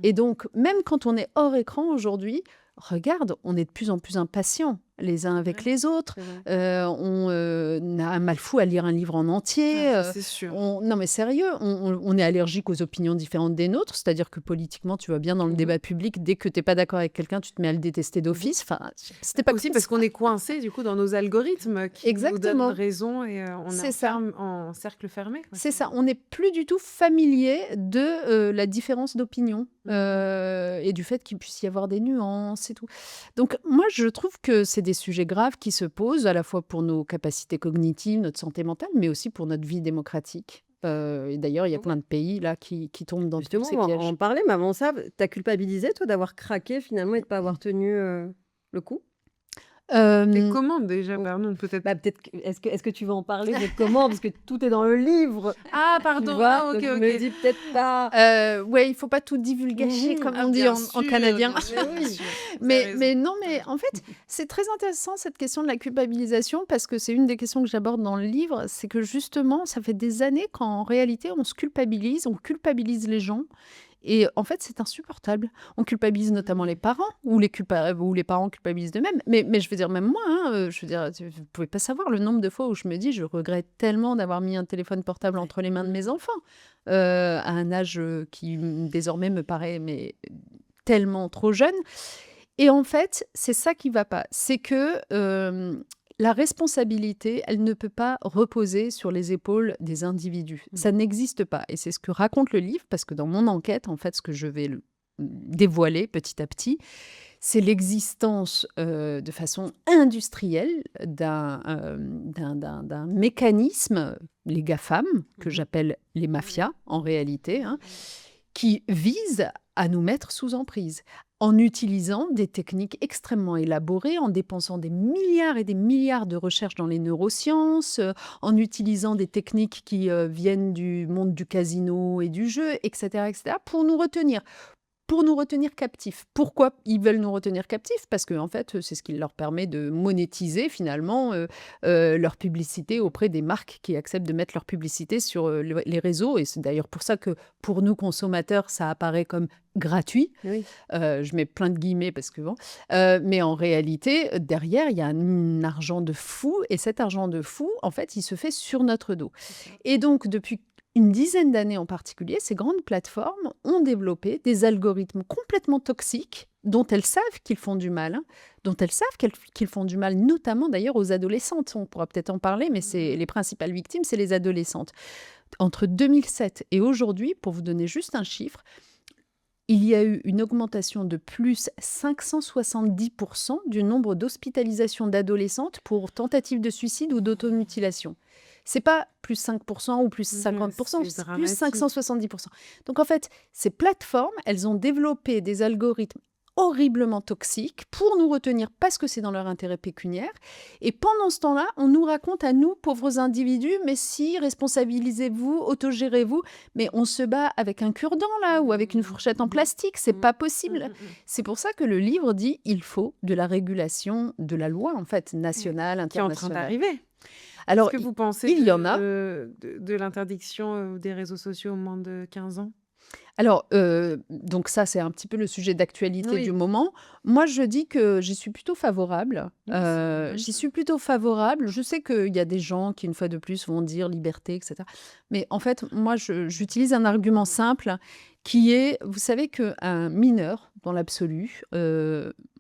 Et donc, même quand on est hors écran aujourd'hui, regarde, on est de plus en plus impatients les uns avec les autres. On a un mal fou à lire un livre en entier. C'est sûr. Non, mais sérieux, on est allergique aux opinions différentes des nôtres. C'est-à-dire que politiquement, tu vas bien dans le débat public. Dès que tu n'es pas d'accord avec quelqu'un, tu te mets à le détester d'office. Enfin, c'était pas aussi cool, parce ça. qu'on est coincé du coup dans nos algorithmes qui nous Exactement. donnent raison et on C'est est ça. en cercle fermé. Quoi. C'est ça, on n'est plus du tout familier de la différence d'opinion et du fait qu'il puisse y avoir des nuances et tout. Donc moi, je trouve que c'est des sujets graves qui se posent à la fois pour nos capacités cognitives, notre santé mentale, mais aussi pour notre vie démocratique. Et d'ailleurs, il y a plein de pays là qui tombent dans tous Justement, ces on va pièges. en parler, mais avant ça, t'as culpabilisé, toi, d'avoir craqué finalement et de pas avoir tenu le coup? Et Euh, comment déjà, pardon, peut-être. Bah, peut-être est-ce que tu veux en parler de comment? Parce que tout est dans le livre, Ah, tu pardon. vois? Ah, ok, Donc je ok. me dis peut-être pas. ouais, il faut pas tout divulgacher, comme on dit bien en sûr, canadien. bien sûr, bien sûr. Vous avez Mais raison. non, mais en fait, c'est très intéressant cette question de la culpabilisation parce que c'est une des questions que j'aborde dans le livre. C'est que justement, ça fait des années qu'en réalité, on se culpabilise, on culpabilise les gens. Et en fait, c'est insupportable. On culpabilise notamment les parents, ou les parents culpabilisent d'eux-mêmes. Mais je veux dire, même moi, hein, je veux dire, vous ne pouvez pas savoir le nombre de fois où je me dis, je regrette tellement d'avoir mis un téléphone portable entre les mains de mes enfants, à un âge qui désormais me paraît tellement trop jeune. Et en fait, c'est ça qui va pas. C'est que la responsabilité, elle ne peut pas reposer sur les épaules des individus. Ça n'existe pas. Et c'est ce que raconte le livre, parce que dans mon enquête, en fait, ce que je vais dévoiler petit à petit, c'est l'existence de façon industrielle d'un mécanisme, les GAFAM, que j'appelle les mafias en réalité, hein, qui vise à nous mettre sous emprise en utilisant des techniques extrêmement élaborées, en dépensant des milliards et des milliards de recherches dans les neurosciences, en utilisant des techniques qui viennent du monde du casino et du jeu, etc., pour nous retenir. Pour nous retenir captifs. Pourquoi ils veulent nous retenir captifs? Parce que en fait, c'est ce qui leur permet de monétiser finalement leur publicité auprès des marques qui acceptent de mettre leur publicité sur les réseaux. Et c'est d'ailleurs pour ça que pour nous consommateurs, ça apparaît comme gratuit. Oui. Je mets plein de guillemets parce que bon. Mais en réalité, derrière, il y a un argent de fou. Et cet argent de fou, en fait, il se fait sur notre dos. Et donc, depuis une dizaine d'années en particulier, ces grandes plateformes ont développé des algorithmes complètement toxiques dont elles savent qu'ils font du mal, dont elles savent qu'ils font du mal, notamment d'ailleurs aux adolescentes. On pourra peut-être en parler, mais les principales victimes, c'est les adolescentes. Entre 2007 et aujourd'hui, pour vous donner juste un chiffre, il y a eu une augmentation de plus 570% du nombre d'hospitalisations d'adolescentes pour tentatives de suicide ou d'automutilation. C'est pas plus 5% ou plus 50%, c'est plus 570%. Donc en fait, ces plateformes, elles ont développé des algorithmes horriblement toxiques pour nous retenir parce que c'est dans leur intérêt pécuniaire. Et pendant ce temps-là, on nous raconte à nous, pauvres individus, mais si, responsabilisez-vous, autogérez-vous. Mais on se bat avec un cure-dent là ou avec une fourchette en plastique, c'est pas possible. C'est pour ça que le livre dit il faut de la régulation de la loi en fait nationale, Qui est en train internationale. d'arriver. Alors Qu'est-ce que vous pensez il y en a. de l'interdiction des réseaux sociaux aux moins de 15 ans? Alors, donc ça, c'est un petit peu le sujet d'actualité du Oui, moment. Moi, je dis que j'y suis plutôt favorable. oui, c'est une bonne J'y chose. suis plutôt favorable. Je sais qu'il y a des gens qui, une fois de plus, vont dire liberté, etc. Mais en fait, moi, j'utilise un argument simple qui est, vous savez qu'un mineur, dans l'absolu,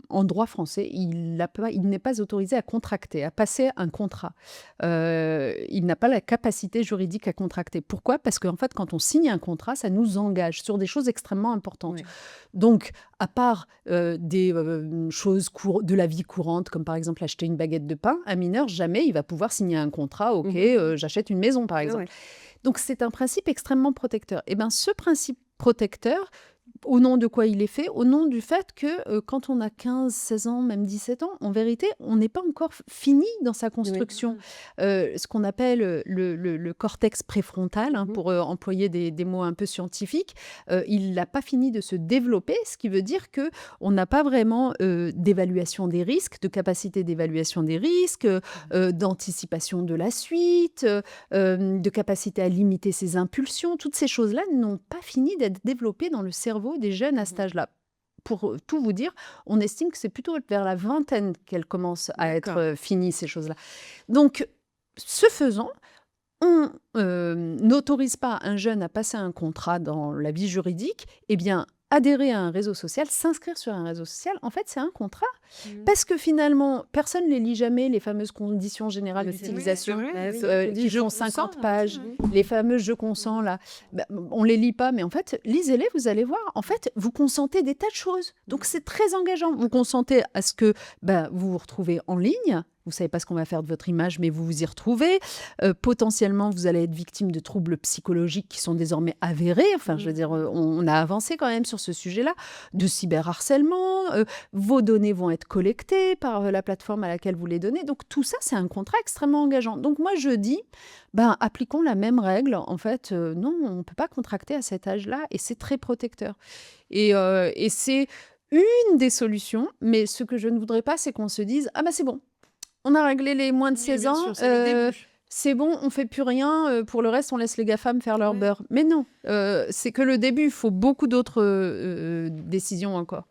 en droit français, il n'est pas autorisé à contracter, à passer un contrat. Il n'a pas la capacité juridique à contracter. Pourquoi? Parce qu'en fait, quand on signe un contrat, ça nous engage sur des choses extrêmement importantes. Oui. Donc, à part des choses de la vie courante, comme par exemple acheter une baguette de pain, un mineur, jamais il va pouvoir signer un contrat, ok, j'achète une maison par exemple. Ouais. Donc, c'est un principe extrêmement protecteur. Et bien, ce principe protecteur, au nom de quoi il est fait? Au nom du fait que quand on a 15, 16 ans, même 17 ans, en vérité, on n'est pas encore fini dans sa construction. Ce qu'on appelle le cortex préfrontal, hein, pour employer des mots un peu scientifiques, il n'a pas fini de se développer, ce qui veut dire qu'on n'a pas vraiment d'évaluation des risques, de capacité d'évaluation des risques, d'anticipation de la suite, de capacité à limiter ses impulsions. Toutes ces choses-là n'ont pas fini d'être développées dans le cerveau des jeunes à cet âge-là. Pour tout vous dire, on estime que c'est plutôt vers la vingtaine qu'elles commencent à D'accord. être finies, ces choses-là. Donc, ce faisant, on n'autorise pas un jeune à passer un contrat dans la vie juridique. Eh bien, adhérer à un réseau social, s'inscrire sur un réseau social, en fait, c'est un contrat. Parce que finalement, personne ne les lit jamais, les fameuses conditions générales Mais c'est d'utilisation. vrai, Bah oui. c'est vrai. Qui Je font consens, 50 on pages, dit, les fameux je consens là, on les lit pas, mais en fait, lisez-les, vous allez voir. En fait, vous consentez des tas de choses. Donc, c'est très engageant. Vous consentez à ce que vous vous retrouvez en ligne. Vous savez pas ce qu'on va faire de votre image, mais vous vous y retrouvez. Potentiellement, vous allez être victime de troubles psychologiques qui sont désormais avérés. Enfin, je veux dire, on a avancé quand même sur ce sujet-là, de cyberharcèlement. Vos données vont être collectées par la plateforme à laquelle vous les donnez. Donc, tout ça, c'est un contrat extrêmement engageant. Donc, moi, je dis, appliquons la même règle. En fait, non, on ne peut pas contracter à cet âge-là et c'est très protecteur. Et c'est une des solutions, mais ce que je ne voudrais pas, c'est qu'on se dise, ah c'est bon, on a réglé les moins de Oui, 16 bien ans, sûr, c'est le début. c'est bon, on fait plus rien, pour le reste, on laisse les GAFAM faire leur beurre. Mais non, c'est que le début, il faut beaucoup d'autres décisions encore.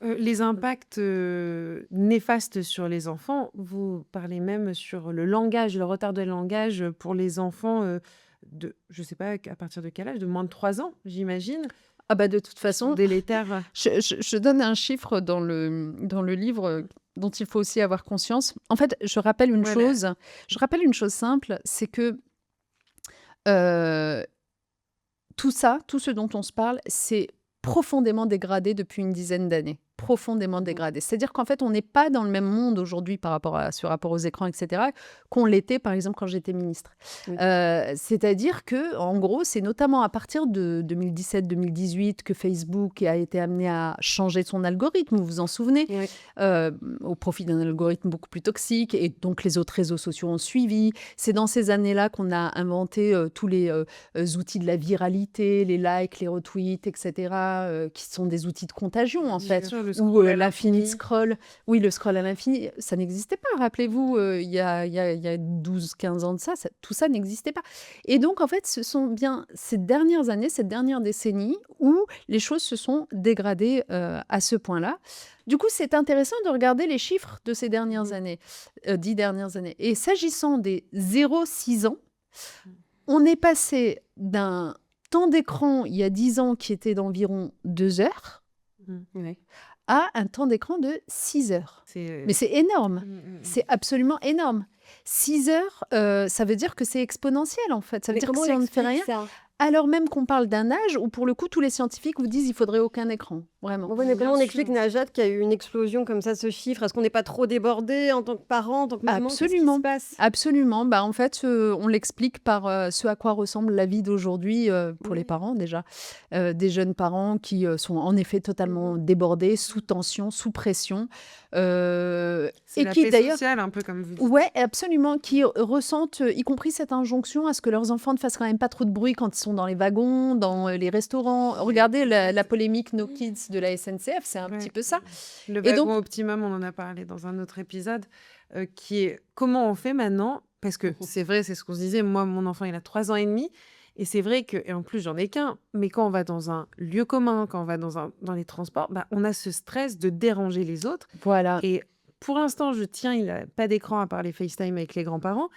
Les impacts néfastes sur les enfants, vous parlez même sur le langage, le retard de langage pour les enfants je ne sais pas à partir de quel âge, de moins de 3 ans, j'imagine, Ah de toute qui sont façon, délétères. je donne un chiffre dans le livre dont il faut aussi avoir conscience. En fait, je rappelle une chose simple, c'est que tout ce dont on se parle, c'est profondément dégradé depuis une dizaine d'années. Profondément dégradé. C'est-à-dire qu'en fait, on n'est pas dans le même monde aujourd'hui par rapport aux écrans, etc., qu'on l'était, par exemple, quand j'étais ministre. Oui. C'est-à-dire que, en gros, c'est notamment à partir de 2017-2018 que Facebook a été amené à changer son algorithme, vous vous en souvenez, au profit d'un algorithme beaucoup plus toxique, et donc les autres réseaux sociaux ont suivi. C'est dans ces années-là qu'on a inventé tous les outils de la viralité, les likes, les retweets, etc., qui sont des outils de contagion, en fait. Sûr, le Ou scroll à l'infini l'infini. scroll. Oui, le scroll à l'infini, ça n'existait pas. Rappelez-vous, il y a 12-15 ans de ça, tout ça n'existait pas. Et donc, en fait, ce sont bien ces dernières années, cette dernière décennie, où les choses se sont dégradées à ce point-là. Du coup, c'est intéressant de regarder les chiffres de ces dernières années, 10 dernières années. Et s'agissant des 0-6 ans, on est passé d'un temps d'écran, il y a 10 ans, qui était d'environ 2 heures, Ouais. à un temps d'écran de 6 heures. Mais c'est énorme. C'est absolument énorme. 6 heures, ça veut dire que c'est exponentiel, en fait. Ça veut Mais dire que comment si on ne fait explique rien... ça? Alors même qu'on parle d'un âge où, pour le coup, tous les scientifiques vous disent il faudrait aucun écran, vraiment. Bon, mais Bien comment on sûr. explique, Najat, qu'il y a eu une explosion comme ça, ce chiffre? Est-ce qu'on n'est pas trop débordé en tant que parent, en tant que maman? Qu'est-ce qui se Absolument. passe? Absolument. Bah, en fait, on l'explique par ce à quoi ressemble la vie d'aujourd'hui pour les Oui. parents déjà. Des jeunes parents qui sont en effet totalement débordés, sous tension, sous pression. C'est Et la qui paix d'ailleurs, sociale, un peu comme vous dites. ouais, absolument, qui ressentent, y compris cette injonction à ce que leurs enfants ne fassent quand même pas trop de bruit quand ils sont dans les wagons, dans les restaurants. Regardez la polémique No Kids de la SNCF, c'est un Ouais. petit peu ça. Le Et donc, wagon optimum, on en a parlé dans un autre épisode, qui est comment on fait maintenant? Parce que c'est vrai, c'est ce qu'on se disait, moi, mon enfant, il a 3 ans et demi, et c'est vrai que, et en plus, j'en ai qu'un, mais quand on va dans un lieu commun, quand on va dans les transports, bah, on a ce stress de déranger les autres. voilà. Et pour l'instant, il n'a pas d'écran à part les FaceTime avec les grands-parents,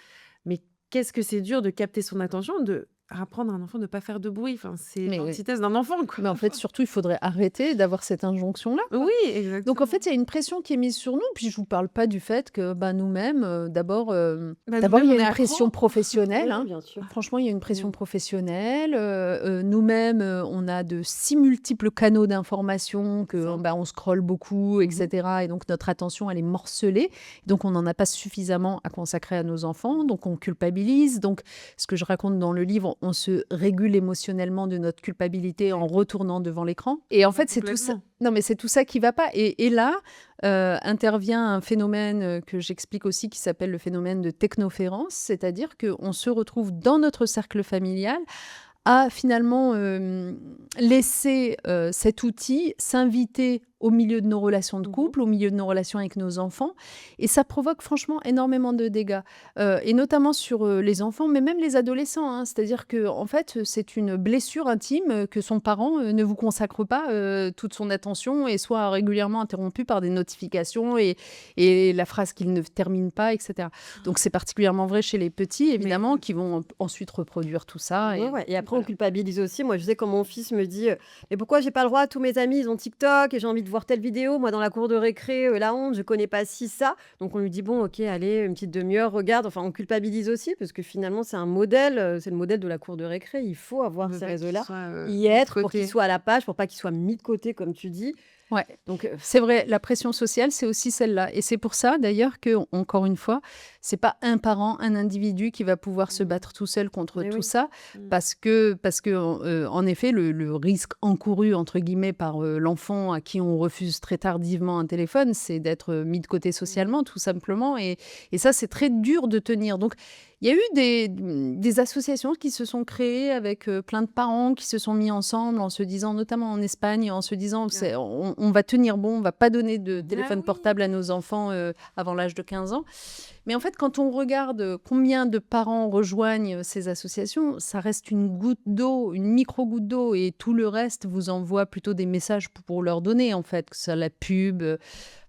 mais qu'est-ce que c'est dur de capter son attention, de apprendre à un enfant de ne pas faire de bruit. Enfin, c'est Mais oui. l'antithèse d'un enfant, quoi. Mais en fait, surtout, il faudrait arrêter d'avoir cette injonction-là, quoi. Oui, Donc, exactement. en fait, il y a une pression qui est mise sur nous. Puis, je vous parle pas du fait que nous-mêmes, d'abord, Bah, d'abord, il nous-mêmes, y on a est une pression accro. professionnelle, Oui, hein. bien sûr. Franchement, il y a une pression Mm. professionnelle. Nous-mêmes, on a de si multiples canaux d'information que Ça. on scrolle beaucoup, etc. Et donc, notre attention, elle est morcelée. Donc, on n'en a pas suffisamment à consacrer à nos enfants. Donc, on culpabilise. Donc, ce que je raconte dans le livre, on se régule émotionnellement de notre culpabilité en retournant devant l'écran. Et en fait, c'est tout ça. Complètement. Non, mais c'est tout ça qui va pas. Et là, intervient un phénomène que j'explique aussi qui s'appelle le phénomène de technoférence, c'est-à-dire qu'on se retrouve dans notre cercle familial à finalement laisser cet outil s'inviter au milieu de nos relations de couple, au milieu de nos relations avec nos enfants. Et ça provoque franchement énormément de dégâts. Et notamment sur les enfants, mais même les adolescents, hein. C'est-à-dire que en fait, c'est une blessure intime que son parent ne vous consacre pas toute son attention et soit régulièrement interrompu par des notifications et la phrase qu'il ne termine pas, etc. Donc c'est particulièrement vrai chez les petits, évidemment, qui vont ensuite reproduire tout ça. Ouais, ouais. Et après, on voilà. culpabilise aussi. Moi, je sais quand mon fils me dit mais pourquoi j'ai pas le droit? Tous mes amis, ils ont TikTok et j'ai envie de voir telle vidéo. Moi, dans la cour de récré, la honte, je connais pas ci, ça. Donc, on lui dit bon, ok, allez, une petite demi-heure, regarde. Enfin, on culpabilise aussi parce que finalement, c'est un modèle, c'est le modèle de la cour de récré. Il faut avoir ces réseaux-là, y être pour qu'ils soient à la page, pour pas qu'ils soient mis de côté, comme tu dis. Ouais. Donc, C'est vrai, la pression sociale, c'est aussi celle-là. Et c'est pour ça, d'ailleurs, que, encore une fois, c'est pas un parent, un individu qui va pouvoir se battre tout seul contre Mais tout oui. ça, parce que en effet, le risque encouru, entre guillemets, par l'enfant à qui on refuse très tardivement un téléphone, c'est d'être mis de côté socialement, tout simplement. Et ça, c'est très dur de tenir. Donc, il y a eu des associations qui se sont créées avec plein de parents qui se sont mis ensemble en se disant, notamment en Espagne, en se disant, on va tenir bon, on va pas donner de téléphone oui. portable à nos enfants avant l'âge de 15 ans. Mais en fait, quand on regarde combien de parents rejoignent ces associations, ça reste une goutte d'eau, une micro-goutte d'eau, et tout le reste vous envoie plutôt des messages pour leur donner, en fait, que ce soit la pub,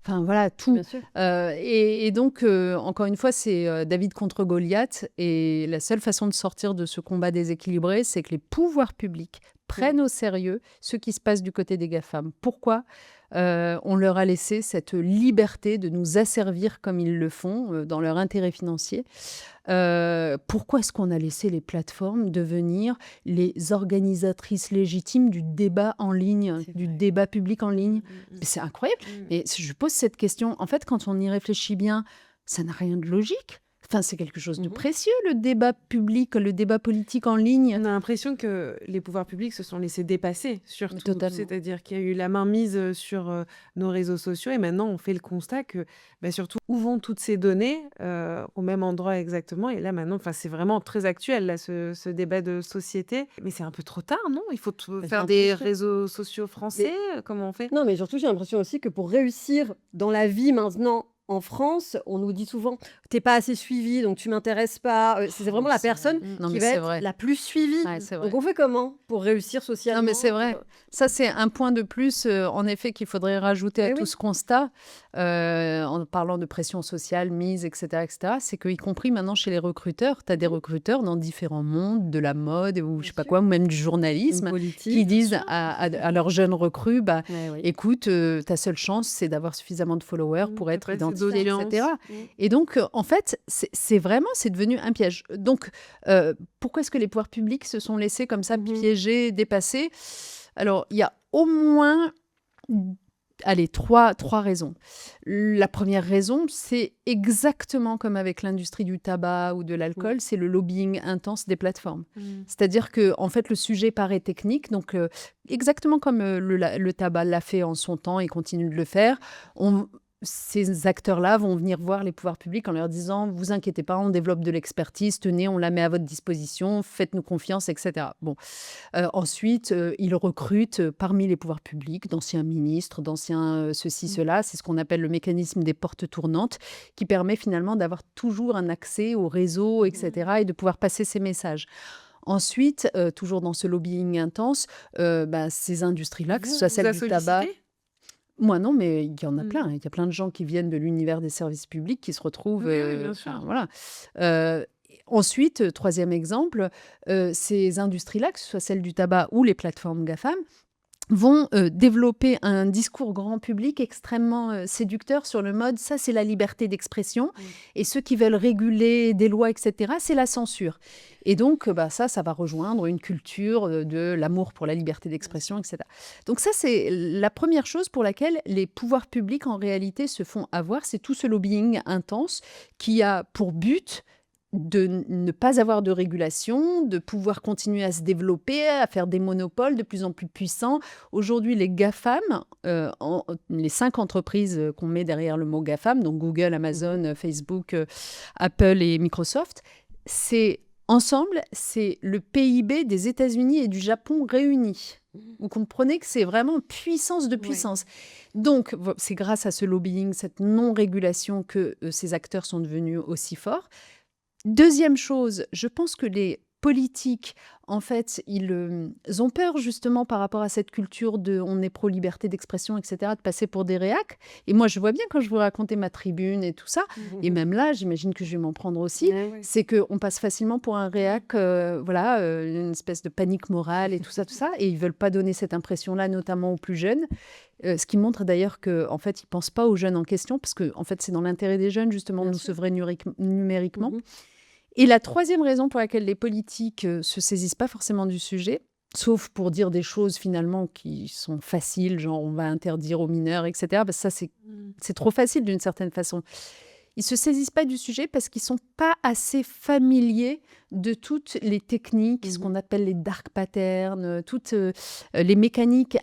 enfin voilà, tout. bien sûr. Et donc, encore une fois, c'est David contre Goliath. Et la seule façon de sortir de ce combat déséquilibré, c'est que les pouvoirs publics prennent au sérieux ce qui se passe du côté des GAFAM. Pourquoi on leur a laissé cette liberté de nous asservir comme ils le font dans leur intérêt financier? Pourquoi est-ce qu'on a laissé les plateformes devenir les organisatrices légitimes du débat en ligne, C'est du vrai. débat public en ligne? Mais c'est incroyable. Mais je pose cette question. En fait, quand on y réfléchit bien, ça n'a rien de logique. Enfin, c'est quelque chose de précieux, le débat public, le débat politique en ligne. On a l'impression que les pouvoirs publics se sont laissés dépasser, surtout. Totalement. C'est-à-dire qu'il y a eu la mainmise sur nos réseaux sociaux et maintenant on fait le constat que surtout où vont toutes ces données au même endroit exactement. Et là maintenant, c'est vraiment très actuel là, ce débat de société. Mais c'est un peu trop tard, non? Il faut c'est faire un peu des sûr. réseaux sociaux français. Comment on fait? Non, mais surtout, j'ai l'impression aussi que pour réussir dans la vie maintenant en France, on nous dit souvent t'es pas assez suivi, donc tu m'intéresses pas. C'est vraiment la personne Non, qui mais va c'est être vrai. la plus suivie. Ouais, c'est vrai. Donc on fait comment pour réussir socialement? Non, mais c'est vrai. Ça, c'est un point de plus, en effet, qu'il faudrait rajouter à Eh tout oui. ce constat, en parlant de pression sociale, mise, etc., etc. C'est qu'y compris maintenant chez les recruteurs, tu as des recruteurs dans différents mondes, de la mode ou je sais pas quoi, ou même du journalisme, Une politique. qui disent à leurs jeunes recrues, Ouais, oui. écoute, ta seule chance, c'est d'avoir suffisamment de followers pour être passer d'audience. etc. Et donc, en fait, c'est devenu un piège. Donc, pourquoi est-ce que les pouvoirs publics se sont laissés comme ça piéger, dépasser? Alors, il y a au moins, allez, trois raisons. La première raison, c'est exactement comme avec l'industrie du tabac ou de l'alcool, c'est le lobbying intense des plateformes. C'est-à-dire que, en fait, le sujet paraît technique, donc exactement comme le tabac l'a fait en son temps et continue de le faire, ces acteurs-là vont venir voir les pouvoirs publics en leur disant « Vous inquiétez pas, on développe de l'expertise, tenez, on la met à votre disposition, faites-nous confiance, etc. » Bon. Ensuite, ils recrutent parmi les pouvoirs publics d'anciens ministres, d'anciens ceci, cela. C'est ce qu'on appelle le mécanisme des portes tournantes qui permet finalement d'avoir toujours un accès au réseau, etc. et de pouvoir passer ces messages. Ensuite, toujours dans ce lobbying intense, ces industries-là, que ce soit Vous celle a du tabac... sollicité? Moi, non, mais il y en a plein. Il y a plein de gens qui viennent de l'univers des services publics qui se retrouvent. Oui, bien sûr. Voilà. Ensuite, troisième exemple, ces industries-là, que ce soit celle du tabac ou les plateformes GAFAM, vont développer un discours grand public extrêmement séducteur sur le mode « ça, c'est la liberté d'expression ». Et ceux qui veulent réguler des lois, etc., c'est la censure. Et donc, ça va rejoindre une culture de l'amour pour la liberté d'expression, etc. Donc ça, c'est la première chose pour laquelle les pouvoirs publics, en réalité, se font avoir. C'est tout ce lobbying intense qui a pour but de ne pas avoir de régulation, de pouvoir continuer à se développer, à faire des monopoles de plus en plus puissants. Aujourd'hui, les GAFAM, les 5 entreprises qu'on met derrière le mot GAFAM, donc Google, Amazon, Facebook, Apple et Microsoft, ensemble, c'est le PIB des États-Unis et du Japon réunis. Vous comprenez que c'est vraiment puissance de puissance. Donc, c'est grâce à ce lobbying, cette non-régulation que ces acteurs sont devenus aussi forts. Deuxième chose, je pense que les politiques, en fait, ils ont peur justement par rapport à cette culture de on est pro-liberté d'expression, etc., de passer pour des réacs. Et moi, je vois bien quand je vous racontais ma tribune et tout ça, et même là, j'imagine que je vais m'en prendre aussi, c'est qu'on passe facilement pour un réac, une espèce de panique morale et tout ça, et ils veulent pas donner cette impression-là, notamment aux plus jeunes. Ce qui montre d'ailleurs qu'en fait, ils ne pensent pas aux jeunes en question, parce que en fait, c'est dans l'intérêt des jeunes, justement, de nous sevrer numériquement. Et la troisième raison pour laquelle les politiques ne se saisissent pas forcément du sujet, sauf pour dire des choses finalement qui sont faciles, genre on va interdire aux mineurs, etc., ça, c'est trop facile d'une certaine façon. Ils ne se saisissent pas du sujet parce qu'ils ne sont pas assez familiers de toutes les techniques, ce qu'on appelle les dark patterns, toutes les mécaniques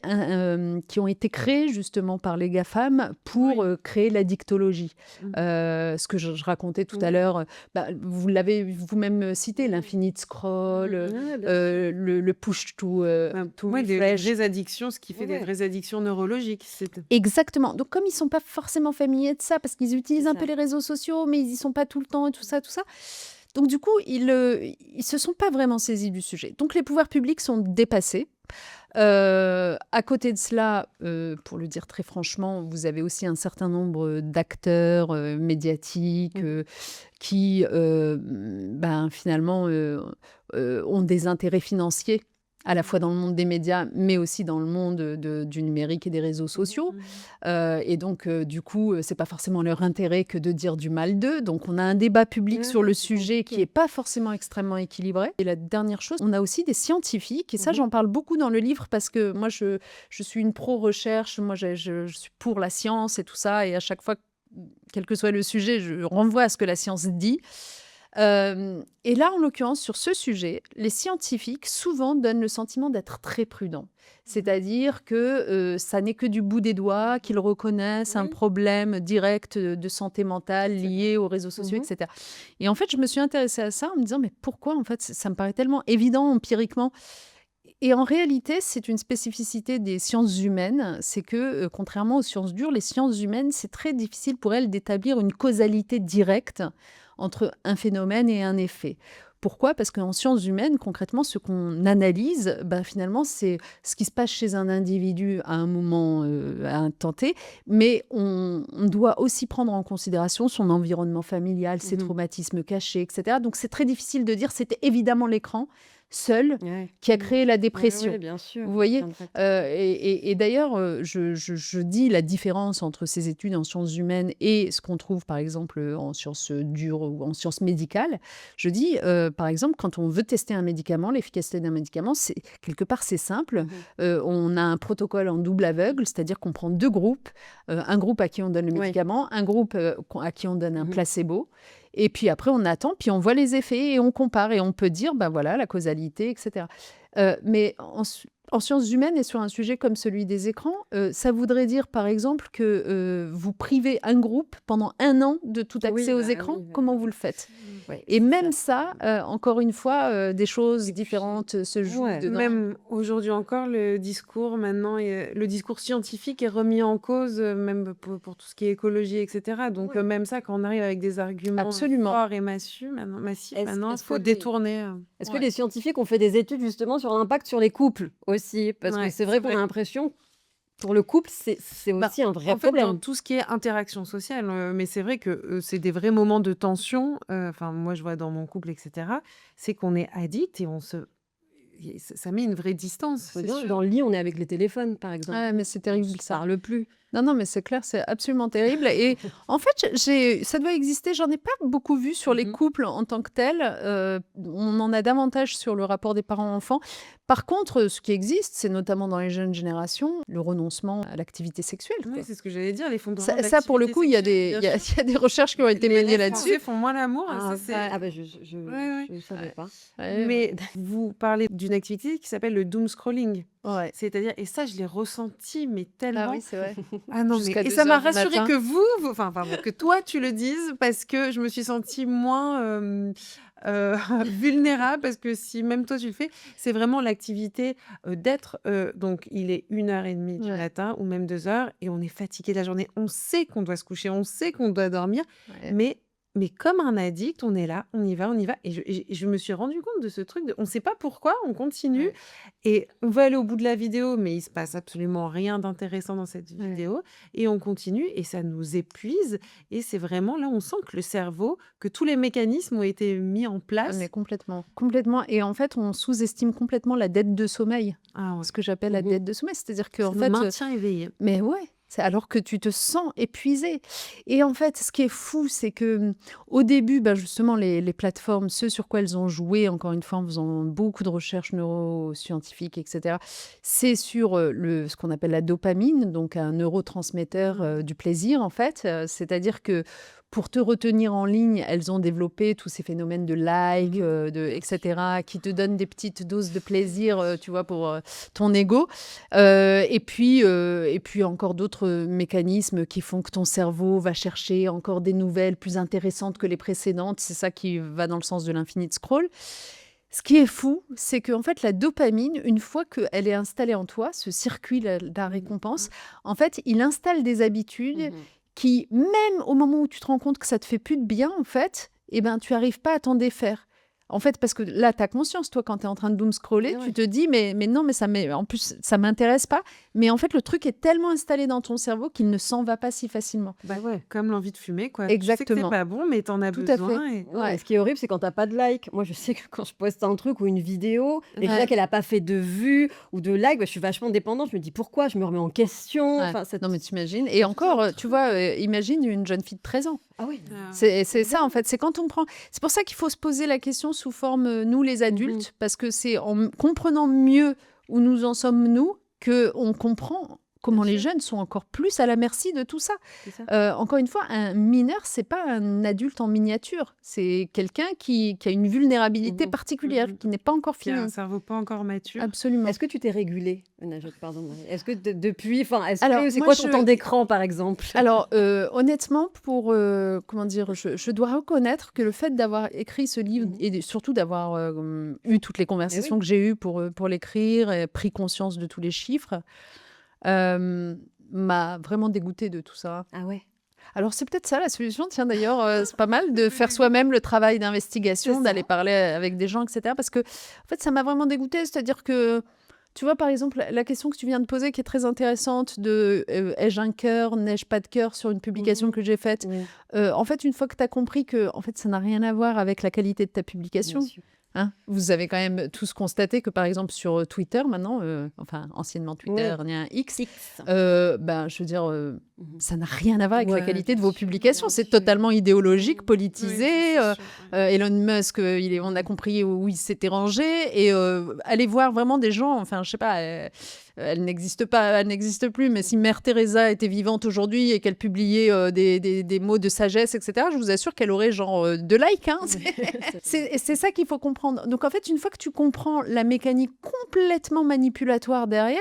qui ont été créées justement par les GAFAM pour créer la dictologie. Ce que je racontais tout à l'heure, vous l'avez vous-même cité, l'infinite scroll, le push to refresh. Des vraies addictions, ce qui fait des vraies addictions neurologiques. Exactement. Donc comme ils ne sont pas forcément familiers de ça, parce qu'ils utilisent un peu les réseaux sociaux, mais ils n'y sont pas tout le temps et tout ça. Donc du coup, ils se sont pas vraiment saisis du sujet. Donc les pouvoirs publics sont dépassés. À côté de cela, pour le dire très franchement, vous avez aussi un certain nombre d'acteurs médiatiques qui finalement ont des intérêts financiers à la fois dans le monde des médias, mais aussi dans le monde du numérique et des réseaux sociaux. Et donc, du coup, c'est pas forcément leur intérêt que de dire du mal d'eux. Donc, on a un débat public sur le sujet qui est pas forcément extrêmement équilibré. Et la dernière chose, on a aussi des scientifiques, et ça, j'en parle beaucoup dans le livre parce que moi, je suis une pro-recherche, moi, je suis pour la science et tout ça, et à chaque fois, quel que soit le sujet, je renvoie à ce que la science dit. Et là, en l'occurrence, sur ce sujet, les scientifiques souvent donnent le sentiment d'être très prudents. C'est-à-dire que ça n'est que du bout des doigts, qu'ils reconnaissent un problème direct de santé mentale lié aux réseaux sociaux, etc. Et en fait, je me suis intéressée à ça en me disant, mais pourquoi? En fait, ça me paraît tellement évident empiriquement. Et en réalité, c'est une spécificité des sciences humaines, c'est que, contrairement aux sciences dures, les sciences humaines, c'est très difficile pour elles d'établir une causalité directe entre un phénomène et un effet. Pourquoi? Parce qu'en sciences humaines, concrètement, ce qu'on analyse, finalement, c'est ce qui se passe chez un individu à un moment, à un temps T, mais on doit aussi prendre en considération son environnement familial, ses traumatismes cachés, etc. Donc, c'est très difficile de dire c'était évidemment l'écran, seul Ouais. qui a créé la Ouais, dépression. ouais, bien sûr. Vous voyez? Plein de facteurs. Et d'ailleurs, je dis la différence entre ces études en sciences humaines et ce qu'on trouve, par exemple, en sciences dures ou en sciences médicales. Je dis, par exemple, quand on veut tester un médicament, l'efficacité d'un médicament, quelque part, c'est simple. On a un protocole en double aveugle, c'est-à-dire qu'on prend 2 groupes, un groupe à qui on donne le Oui. médicament, un groupe à qui on donne un Mhm. placebo. Et puis après, on attend, puis on voit les effets et on compare et on peut dire, ben voilà, la causalité, etc. Mais en sciences humaines et sur un sujet comme celui des écrans, ça voudrait dire, par exemple, que vous privez un groupe pendant 1 an de tout accès Oui, aux bah écrans. oui, Comment vous le faites? ouais, Et c'est même ça. ça, encore une fois, des choses Et puis, différentes se jouent Ouais. dedans. même aujourd'hui encore, le discours maintenant, le discours scientifique est remis en cause, même pour tout ce qui est écologie, etc. Donc, Ouais. même ça, quand on arrive avec des arguments Absolument. forts et massifs, Est-ce maintenant, il est-ce que faut les, détourner. est-ce que Ouais. les scientifiques ont fait des études justement sur l'impact sur les couples aussi? Parce que Ouais, c'est vrai c'est qu'on a vrai. l'impression, pour le couple, c'est Ben, aussi un vrai en fait, dans problème. tout ce qui est interaction sociale, mais c'est vrai que c'est des vrais moments de tension. Enfin, moi, je vois dans mon couple, etc. C'est qu'on est addict et ça met une vraie distance, Faut c'est dire, sûr. dans le lit, on est avec les téléphones, par exemple. Ah, mais c'est On terrible se ça. parle plus. Non, mais c'est clair, c'est absolument terrible. Et en fait, ça doit exister. J'en ai pas beaucoup vu sur les Mhm. couples en tant que tels. On en a davantage sur le rapport des parents-enfants. Par contre, ce qui existe, c'est notamment dans les jeunes générations, le renoncement à l'activité sexuelle, Oui, quoi. c'est ce que j'allais dire, l'effondrement de Ça, pour le l'activité coup, il y a sexuelle. des, il y a des recherches qui ont été Les menées Français là-dessus. font moins l'amour, Ah, ça c'est. ah bah, Ouais, ouais. je savais Ouais. pas. Ouais, Mais vous parlez d'une activité qui s'appelle le doom scrolling. ouais. C'est-à-dire, et ça, je l'ai ressenti, mais Ah tellement. oui, c'est vrai. Ah non, mais Jusqu'à et ça 2 m'a heures du rassurée matin. que enfin, pardon, que toi tu le dises parce que je me suis sentie moins vulnérable parce que si même toi tu le fais, c'est vraiment l'activité d'être. Donc, il est 1h30 du Ouais. matin ou même 2 heures et on est fatigué de la journée. On sait qu'on doit se coucher, on sait qu'on doit dormir, Ouais. mais comme un addict, on est là, on y va, on y va. Et je me suis rendu compte de ce truc on ne sait pas pourquoi, on continue. Ouais. Et on veut aller au bout de la vidéo, mais il se passe absolument rien d'intéressant dans cette Ouais. vidéo. Et on continue et ça nous épuise. Et c'est vraiment là, on sent que le cerveau, que tous les mécanismes ont été mis en Ah, place. mais complètement, complètement. Et en fait, on sous-estime complètement la dette de sommeil, Ah ouais. ce que j'appelle la Mhm. dette de sommeil. C'est-à-dire que, Ça en nous fait, maintient éveillés. mais ouais, c'est alors que tu te sens épuisé. Et en fait, ce qui est fou, c'est que au début, ben justement, les plateformes, ce sur quoi elles ont joué, encore une fois, en faisant beaucoup de recherches neuroscientifiques, etc., c'est sur ce qu'on appelle la dopamine, donc un neurotransmetteur du plaisir, en fait. C'est-à-dire que pour te retenir en ligne, elles ont développé tous ces phénomènes de like, etc., qui te donnent des petites doses de plaisir, tu vois, pour ton ego. Et puis encore d'autres mécanismes qui font que ton cerveau va chercher encore des nouvelles plus intéressantes que les précédentes. C'est ça qui va dans le sens de l'infinite scroll. Ce qui est fou, c'est qu'en fait, la dopamine, une fois qu'elle est installée en toi, ce circuit de la récompense, en fait, il installe des habitudes Mhm. qui, même au moment où tu te rends compte que ça te fait plus de bien, en fait, eh ben, tu n'arrives pas à t'en défaire. En fait, parce que là, tu as conscience, toi, quand tu es en train de doom scroller, Ouais, tu ouais. te dis, mais non, mais en plus, ça m'intéresse pas. Mais en fait, le truc est tellement installé dans ton cerveau qu'il ne s'en va pas si facilement. Bah, Ouais. comme l'envie de fumer, quoi. Tu sais que c'est Exactement. pas bon, mais t'en as Tout à fait. besoin. Et... Ouais, Ouais. et ce qui est horrible, c'est quand t'as pas de like. Moi, je sais que quand je poste un truc ou une vidéo et que je Ouais. vois qu'elle a pas fait de vues ou de likes, bah, je suis vachement dépendante. Je me dis pourquoi, je me remets en question. Ouais. Enfin, Non, mais t'imagines. Et encore, tu vois, imagine une jeune fille de 13 ans. Ah oui. C'est ça, en fait. C'est quand on prend. C'est pour ça qu'il faut se poser la question sous forme, nous, les adultes, parce que c'est en comprenant mieux où nous en sommes, nous, qu'on comprend comment Bien les sûr. jeunes sont encore plus à la merci de tout ça. C'est ça. Encore une fois, un mineur, c'est pas un adulte en miniature. C'est quelqu'un qui a une vulnérabilité Mhm. particulière, Mhm. qui n'est pas encore Qui a un finie. cerveau pas encore mature. Absolument. Est-ce que tu t'es régulée, Najat, pardon. Est-ce que depuis, enfin, est-ce Alors, que c'est moi, quoi ton temps d'écran, par exemple? Alors, honnêtement, comment dire, je dois reconnaître que le fait d'avoir écrit ce livre Mhm. et surtout d'avoir eu toutes les conversations que j'ai eues pour l'écrire et pris conscience de tous les chiffres, m'a vraiment dégoûtée de tout ça. Ah ouais. Alors, c'est peut-être ça la solution. Tiens, d'ailleurs, c'est pas mal de faire soi-même le travail d'investigation, C'est d'aller ça. parler avec des gens, etc. Parce que, en fait, ça m'a vraiment dégoûtée. C'est-à-dire que, tu vois, par exemple, la question que tu viens de poser, qui est très intéressante, de ai-je un cœur, n'ai-je pas de cœur, sur une publication Mhm. que j'ai faite. Oui, En fait, une fois que tu as compris que en fait, ça n'a rien à voir avec la qualité de ta bien publication, sûr. Hein, vous avez quand même tous constaté que, par exemple, sur Twitter, maintenant, enfin, anciennement Twitter, Ouais. il y a un X, X. ben, je veux dire, Mhm. ça n'a rien à voir avec la Ouais, qualité de bien vos sûr, publications. bien C'est sûr. totalement idéologique, Oui, politisé. ça, c'est sûr. Ouais. Elon Musk, on a compris où il s'était rangé. Et aller voir vraiment des gens, enfin, je sais pas, elle n'existe pas, elle n'existe plus, mais si Mère Teresa était vivante aujourd'hui et qu'elle publiait des mots de sagesse, etc., je vous assure qu'elle aurait genre 2 likes. Hein. C'est ça qu'il faut comprendre. Donc en fait, une fois que tu comprends la mécanique complètement manipulatoire derrière,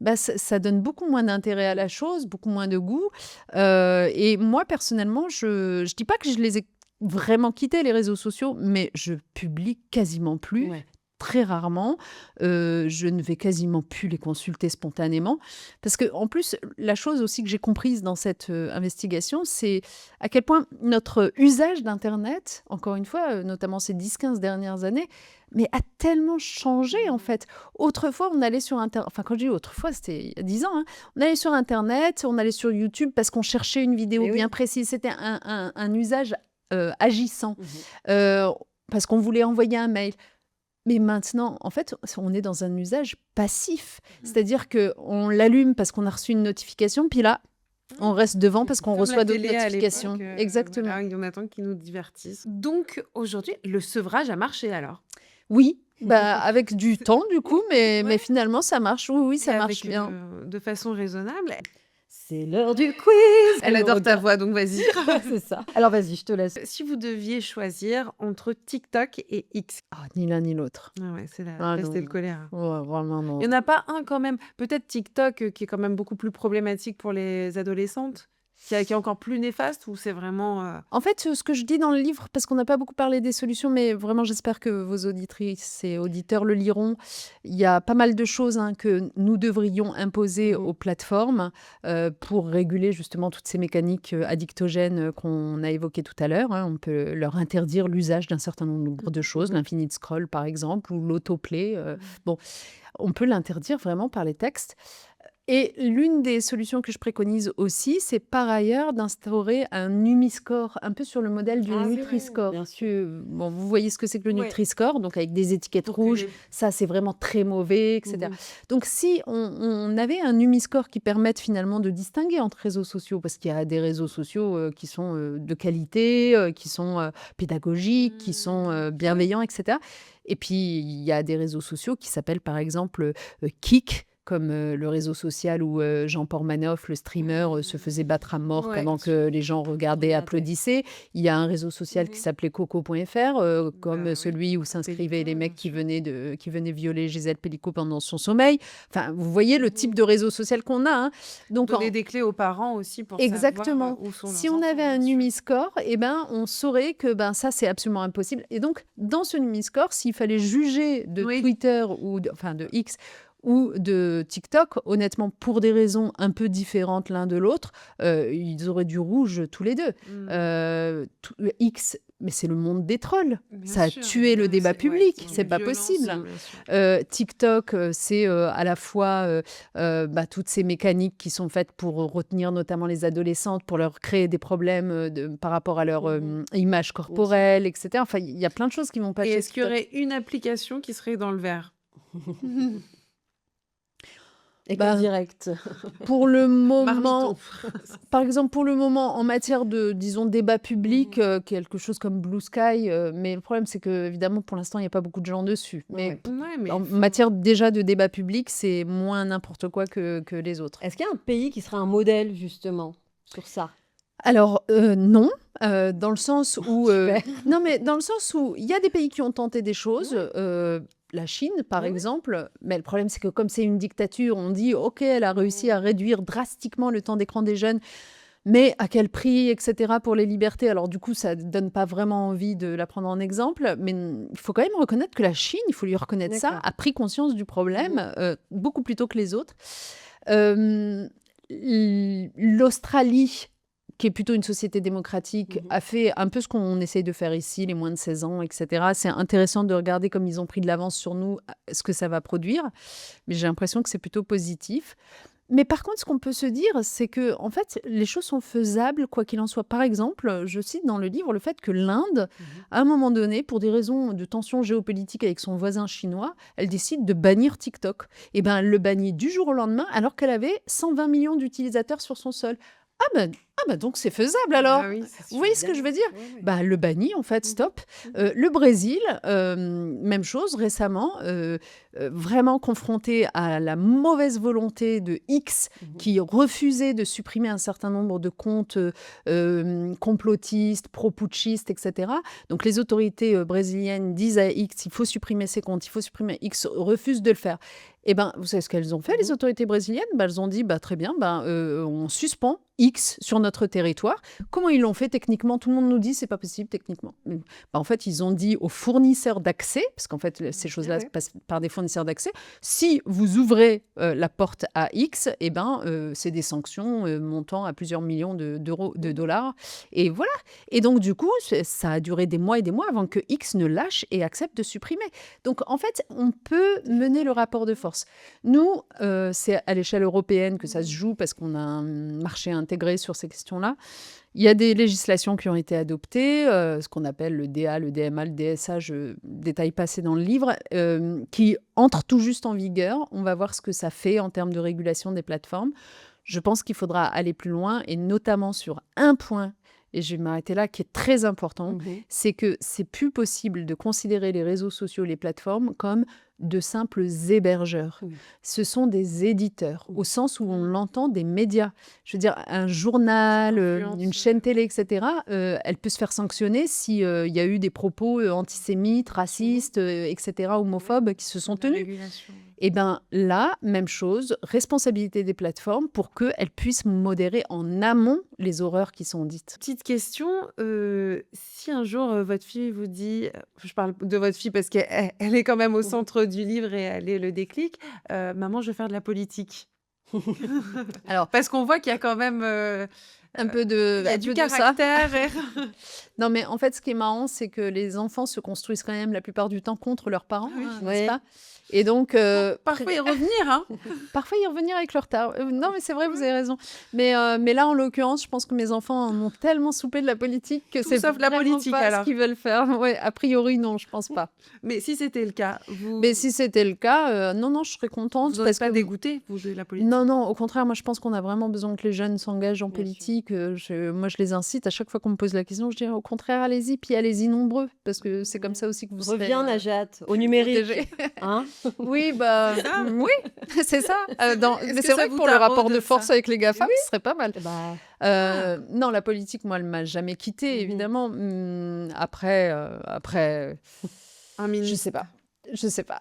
bah, ça donne beaucoup moins d'intérêt à la chose, beaucoup moins de goût. Et moi, personnellement, je dis pas que je les ai vraiment quittés, les réseaux sociaux, mais je publie quasiment plus. Ouais. Très rarement. Je ne vais quasiment plus les consulter spontanément. Parce que, en plus, la chose aussi que j'ai comprise dans cette investigation, c'est à quel point notre usage d'Internet, encore une fois, notamment ces 10-15 dernières années, mais a tellement changé, en fait. Autrefois, on allait sur Internet, enfin, quand je dis autrefois, c'était il y a 10 ans, hein. On allait sur Internet, on allait sur YouTube parce qu'on cherchait une vidéo Mais oui. bien précise. C'était un usage agissant. Mhm. Parce qu'on voulait envoyer un mail. Mais maintenant, en fait, on est dans un usage passif. C'est-à-dire qu'on l'allume parce qu'on a reçu une notification, puis là, on reste devant parce qu'on Comme reçoit la d'autres télé à notifications. l'époque, Exactement. voilà, il y en a tant qui nous divertissent. Donc aujourd'hui, le sevrage a marché alors. Oui, bah, avec du temps, du coup, mais Ouais. finalement, ça marche. Oui, Et ça marche avec, bien. de façon raisonnable. C'est l'heure du quiz. Elle adore ta regarde. voix, donc vas-y. C'est ça. Alors vas-y, je te laisse. Si vous deviez choisir entre TikTok et X. Ah, ni l'un ni l'autre. Ah ouais, c'est la Ah peste et non. le choléra. Ouais, vraiment, non. Il n'y en a pas un quand même, peut-être TikTok, qui est quand même beaucoup plus problématique pour les adolescentes, qui est encore plus néfaste, ou c'est vraiment... En fait, ce que je dis dans le livre, parce qu'on n'a pas beaucoup parlé des solutions, mais vraiment, j'espère que vos auditrices et auditeurs le liront. Il y a pas mal de choses que nous devrions imposer aux plateformes pour réguler justement toutes ces mécaniques addictogènes qu'on a évoquées tout à l'heure. Hein. On peut leur interdire l'usage d'un certain nombre de choses, l'infinite scroll par exemple, ou l'autoplay. Bon, on peut l'interdire vraiment par les textes. Et l'une des solutions que je préconise aussi, c'est par ailleurs d'instaurer un Numi-score, un peu sur le modèle du Ah oui, Nutri-score. bien sûr. Bon, vous voyez ce que c'est que le Ouais. Nutri-score, donc avec des étiquettes pour que rouges, les- ça c'est vraiment très mauvais, etc. Donc si on avait un Numi-score qui permette finalement de distinguer entre réseaux sociaux, parce qu'il y a des réseaux sociaux qui sont de qualité, qui sont pédagogiques, qui sont bienveillants, etc. Et puis il y a des réseaux sociaux qui s'appellent par exemple Kik, comme le réseau social où Jean Pormanoff, le streamer, se faisait battre à mort Ouais, pendant bien sûr. que les gens regardaient, Regardaient. applaudissaient. Il y a un réseau social qui s'appelait coco.fr, comme oui. celui où s'inscrivaient les Pellico, mecs bien qui venaient violer Gisèle Pellico pendant son sommeil. Enfin, vous voyez le type de réseau social qu'on a. Hein. Donc, Donner des clés aux parents aussi pour exactement. savoir où sont Si leurs on enfants, avait un bien sûr. Numi-score, eh ben, on saurait que ça, c'est absolument impossible. Et donc, dans ce Numi-score, s'il fallait juger de Oui. Twitter ou enfin de X ou de TikTok, honnêtement, pour des raisons un peu différentes l'un de l'autre, ils auraient du rouge tous les deux. X, mais c'est le monde des trolls. Bien Ça a sûr. tué le Ouais, débat c'est- ouais, public. c'est C'est une pas violence, possible. bien sûr. TikTok, c'est à la fois toutes ces mécaniques qui sont faites pour retenir notamment les adolescentes, pour leur créer des problèmes par rapport à leur image corporelle, etc. Enfin, il y a plein de choses qui vont pas Et chez est-ce qu'il y TikTok. aurait une application qui serait dans le vert? École direct. Pour le moment, Marmiton. par exemple, pour le moment, en matière de, disons, débat public, quelque chose comme Blue Sky, mais le problème, c'est que, évidemment, pour l'instant, il n'y a pas beaucoup de gens dessus. Mais Ouais, mais en faut- matière déjà de débat public, c'est moins n'importe quoi que les autres. Est-ce qu'il y a un pays qui serait un modèle justement sur ça? Alors, non, dans le sens où... Super. non, mais dans le sens où il y a des pays qui ont tenté des choses. La Chine, par exemple. Mais le problème, c'est que comme c'est une dictature, on dit, OK, elle a réussi à réduire drastiquement le temps d'écran des jeunes, mais à quel prix, etc., pour les libertés. Alors, du coup, ça ne donne pas vraiment envie de la prendre en exemple. Mais il faut quand même reconnaître que la Chine, il faut lui reconnaître ça, D'accord. a pris conscience du problème beaucoup plus tôt que les autres. L'Australie, qui est plutôt une société démocratique, a fait un peu ce qu'on essaye de faire ici, les moins de 16 ans, etc. C'est intéressant de regarder comme ils ont pris de l'avance sur nous, ce que ça va produire. Mais j'ai l'impression que c'est plutôt positif. Mais par contre, ce qu'on peut se dire, c'est que en fait, les choses sont faisables, quoi qu'il en soit. Par exemple, je cite dans le livre le fait que l'Inde, à un moment donné, pour des raisons de tension géopolitique avec son voisin chinois, elle décide de bannir TikTok. Et ben, elle le bannit du jour au lendemain, alors qu'elle avait 120 millions d'utilisateurs sur son sol. Donc c'est faisable alors. Ah oui, Vous voyez ce que je veux dire? Ouais, ouais. Bah, le banni, en fait, stop. Le Brésil, même chose, récemment, vraiment confronté à la mauvaise volonté de X qui refusait de supprimer un certain nombre de comptes complotistes, pro-putschistes, etc. Donc les autorités brésiliennes disent à X, il faut supprimer ces comptes, il faut supprimer. X refuse de le faire. Eh ben, vous savez ce qu'elles ont fait, les autorités brésiliennes? Bah, elles ont dit, bah, très bien, on suspend X sur notre territoire. Comment ils l'ont fait techniquement? Tout le monde nous dit, c'est pas possible techniquement. Bah, en fait, ils ont dit aux fournisseurs d'accès, parce qu'en fait, ces choses-là passent par des fournisseurs d'accès, si vous ouvrez la porte à X, eh ben, c'est des sanctions montant à plusieurs millions de dollars. Et voilà. Et donc, du coup, ça a duré des mois et des mois avant que X ne lâche et accepte de supprimer. Donc, en fait, on peut mener le rapport de force. Nous, c'est à l'échelle européenne que ça se joue parce qu'on a un marché intégré sur ces questions-là. Il y a des législations qui ont été adoptées, ce qu'on appelle le DA, le DMA, le DSA, je ne détaille pas, c'est dans le livre, qui entrent tout juste en vigueur. On va voir ce que ça fait en termes de régulation des plateformes. Je pense qu'il faudra aller plus loin, et notamment sur un point, et je vais m'arrêter là, qui est très important, c'est que c'est plus possible de considérer les réseaux sociaux, les plateformes, comme de simples hébergeurs. Ce sont des éditeurs, au sens où on l'entend des médias. Je veux dire, un journal, une chaîne télé, etc., elle peut se faire sanctionner s'il y a eu des propos antisémites, racistes, etc., homophobes qui se sont tenus. Et bien là, même chose, responsabilité des plateformes pour qu'elles puissent modérer en amont les horreurs qui sont dites. Petite question, si un jour votre fille vous dit, je parle de votre fille parce qu'elle est quand même au centre du livre et elle est le déclic, maman, je veux faire de la politique. Alors, Parce qu'on voit qu'il y a quand même un peu de, il y a un du peu de ça. caractère. Non, mais en fait, ce qui est marrant, c'est que les enfants se construisent quand même la plupart du temps contre leurs parents, n'est-ce pas? Et donc, Parfois y revenir, hein. parfois y revenir avec leur retard. Non, mais c'est vrai, vous avez raison. Mais là, en l'occurrence, je pense que mes enfants en ont tellement soupé de la politique que Tout c'est sauf la vraiment politique, pas alors. ce qu'ils veulent faire. Ouais, a priori, non, je pense pas. Mais si c'était le cas, vous Mais si c'était le cas, non, je serais contente. vous n'êtes parce pas que dégoûté, vous, de la politique? Non, au contraire, moi je pense qu'on a vraiment besoin que les jeunes s'engagent en Bien sûr. politique. Moi je les incite, à chaque fois qu'on me pose la question, je dis au contraire, allez-y, puis allez-y nombreux, parce que c'est comme ça aussi que vous serez Reviens, Najat, au numérique. protégés. Hein Oui, oui, c'est ça. Est-ce Mais que c'est ça vrai que vous pour le rapport taraude, de force ça? avec les GAFAM, ce serait pas mal. Bah, Non, la politique, moi, elle m'a jamais quittée, évidemment. Après, Un je ministre. sais pas. Je sais pas.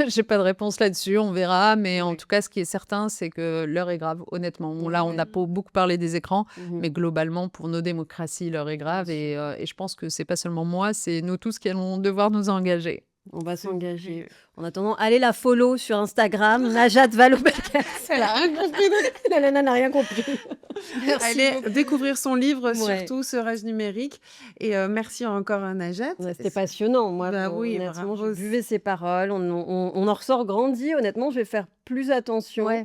J'ai pas de réponse là-dessus. On verra. Mais en tout cas, ce qui est certain, c'est que l'heure est grave, honnêtement. Là, on a beaucoup parlé des écrans, mais globalement, pour nos démocraties, l'heure est grave. Et je pense que c'est pas seulement moi, c'est nous tous qui allons devoir nous engager. on va s'engager. En attendant, allez la follow sur Instagram, Najat Vallaud-Belkacem. Elle a rien compris. La nana n'a rien compris. Allez découvrir son livre, Ouais. surtout ce rage numérique. Et merci encore à Najat. Ouais, c'était passionnant. Moi, Bah oui, honnêtement, bravo. je buvais ses paroles. On en ressort grandi. Honnêtement, je vais faire plus attention. Ouais.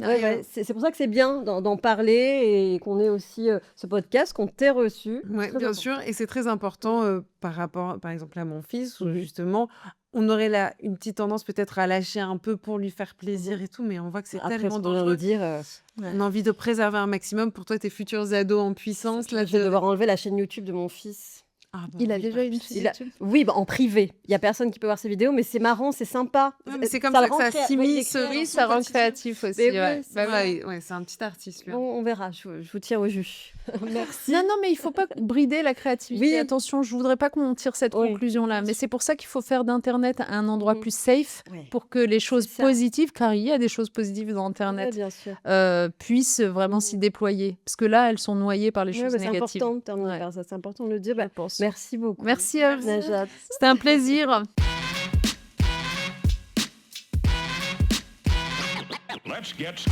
Ouais. C'est pour ça que c'est bien d'en parler et qu'on ait aussi ce podcast, qu'on t'ait reçu. Ouais, Très bien important. sûr. Et c'est très important par rapport, par exemple, à mon fils, où justement, on aurait là une petite tendance peut-être à lâcher un peu pour lui faire plaisir et tout, mais on voit que c'est Après, tellement ce qu'on vient de dangereux. dire, On a envie de préserver un maximum pour toi, tes futurs ados en puissance. Là, je vais devoir enlever la chaîne YouTube de mon fils. Ah, bon, Il a oui, déjà bah, une putain. chaîne YouTube. Oui, bah, en privé. Il y a personne qui peut voir ses vidéos, mais c'est marrant, c'est sympa. Ouais, mais c'est comme le ça que rend ça créa- s'immisce, oui, il est Oui, dans ça son rend quotidien. créatif aussi. Mais oui, ouais. c'est Bah oui. Ouais, c'est un petit artiste, lui. On verra, je vous tiens au jus. Merci. Non, mais il faut pas brider la créativité. Oui. Attention, je voudrais pas qu'on tire cette Oui. conclusion-là. Mais c'est pour ça qu'il faut faire d'Internet un endroit plus safe Ouais. pour que les choses C'est ça. positives, car il y a des choses positives dans Ouais, Internet, bien sûr. puissent vraiment s'y déployer. Parce que là, elles sont noyées par les Ouais, choses bah, c'est négatives. important de terminer Ouais. par ça. C'est important de le dire. Bah, Je pense. merci beaucoup. Merci à vous. Najat. C'était un plaisir. Let's get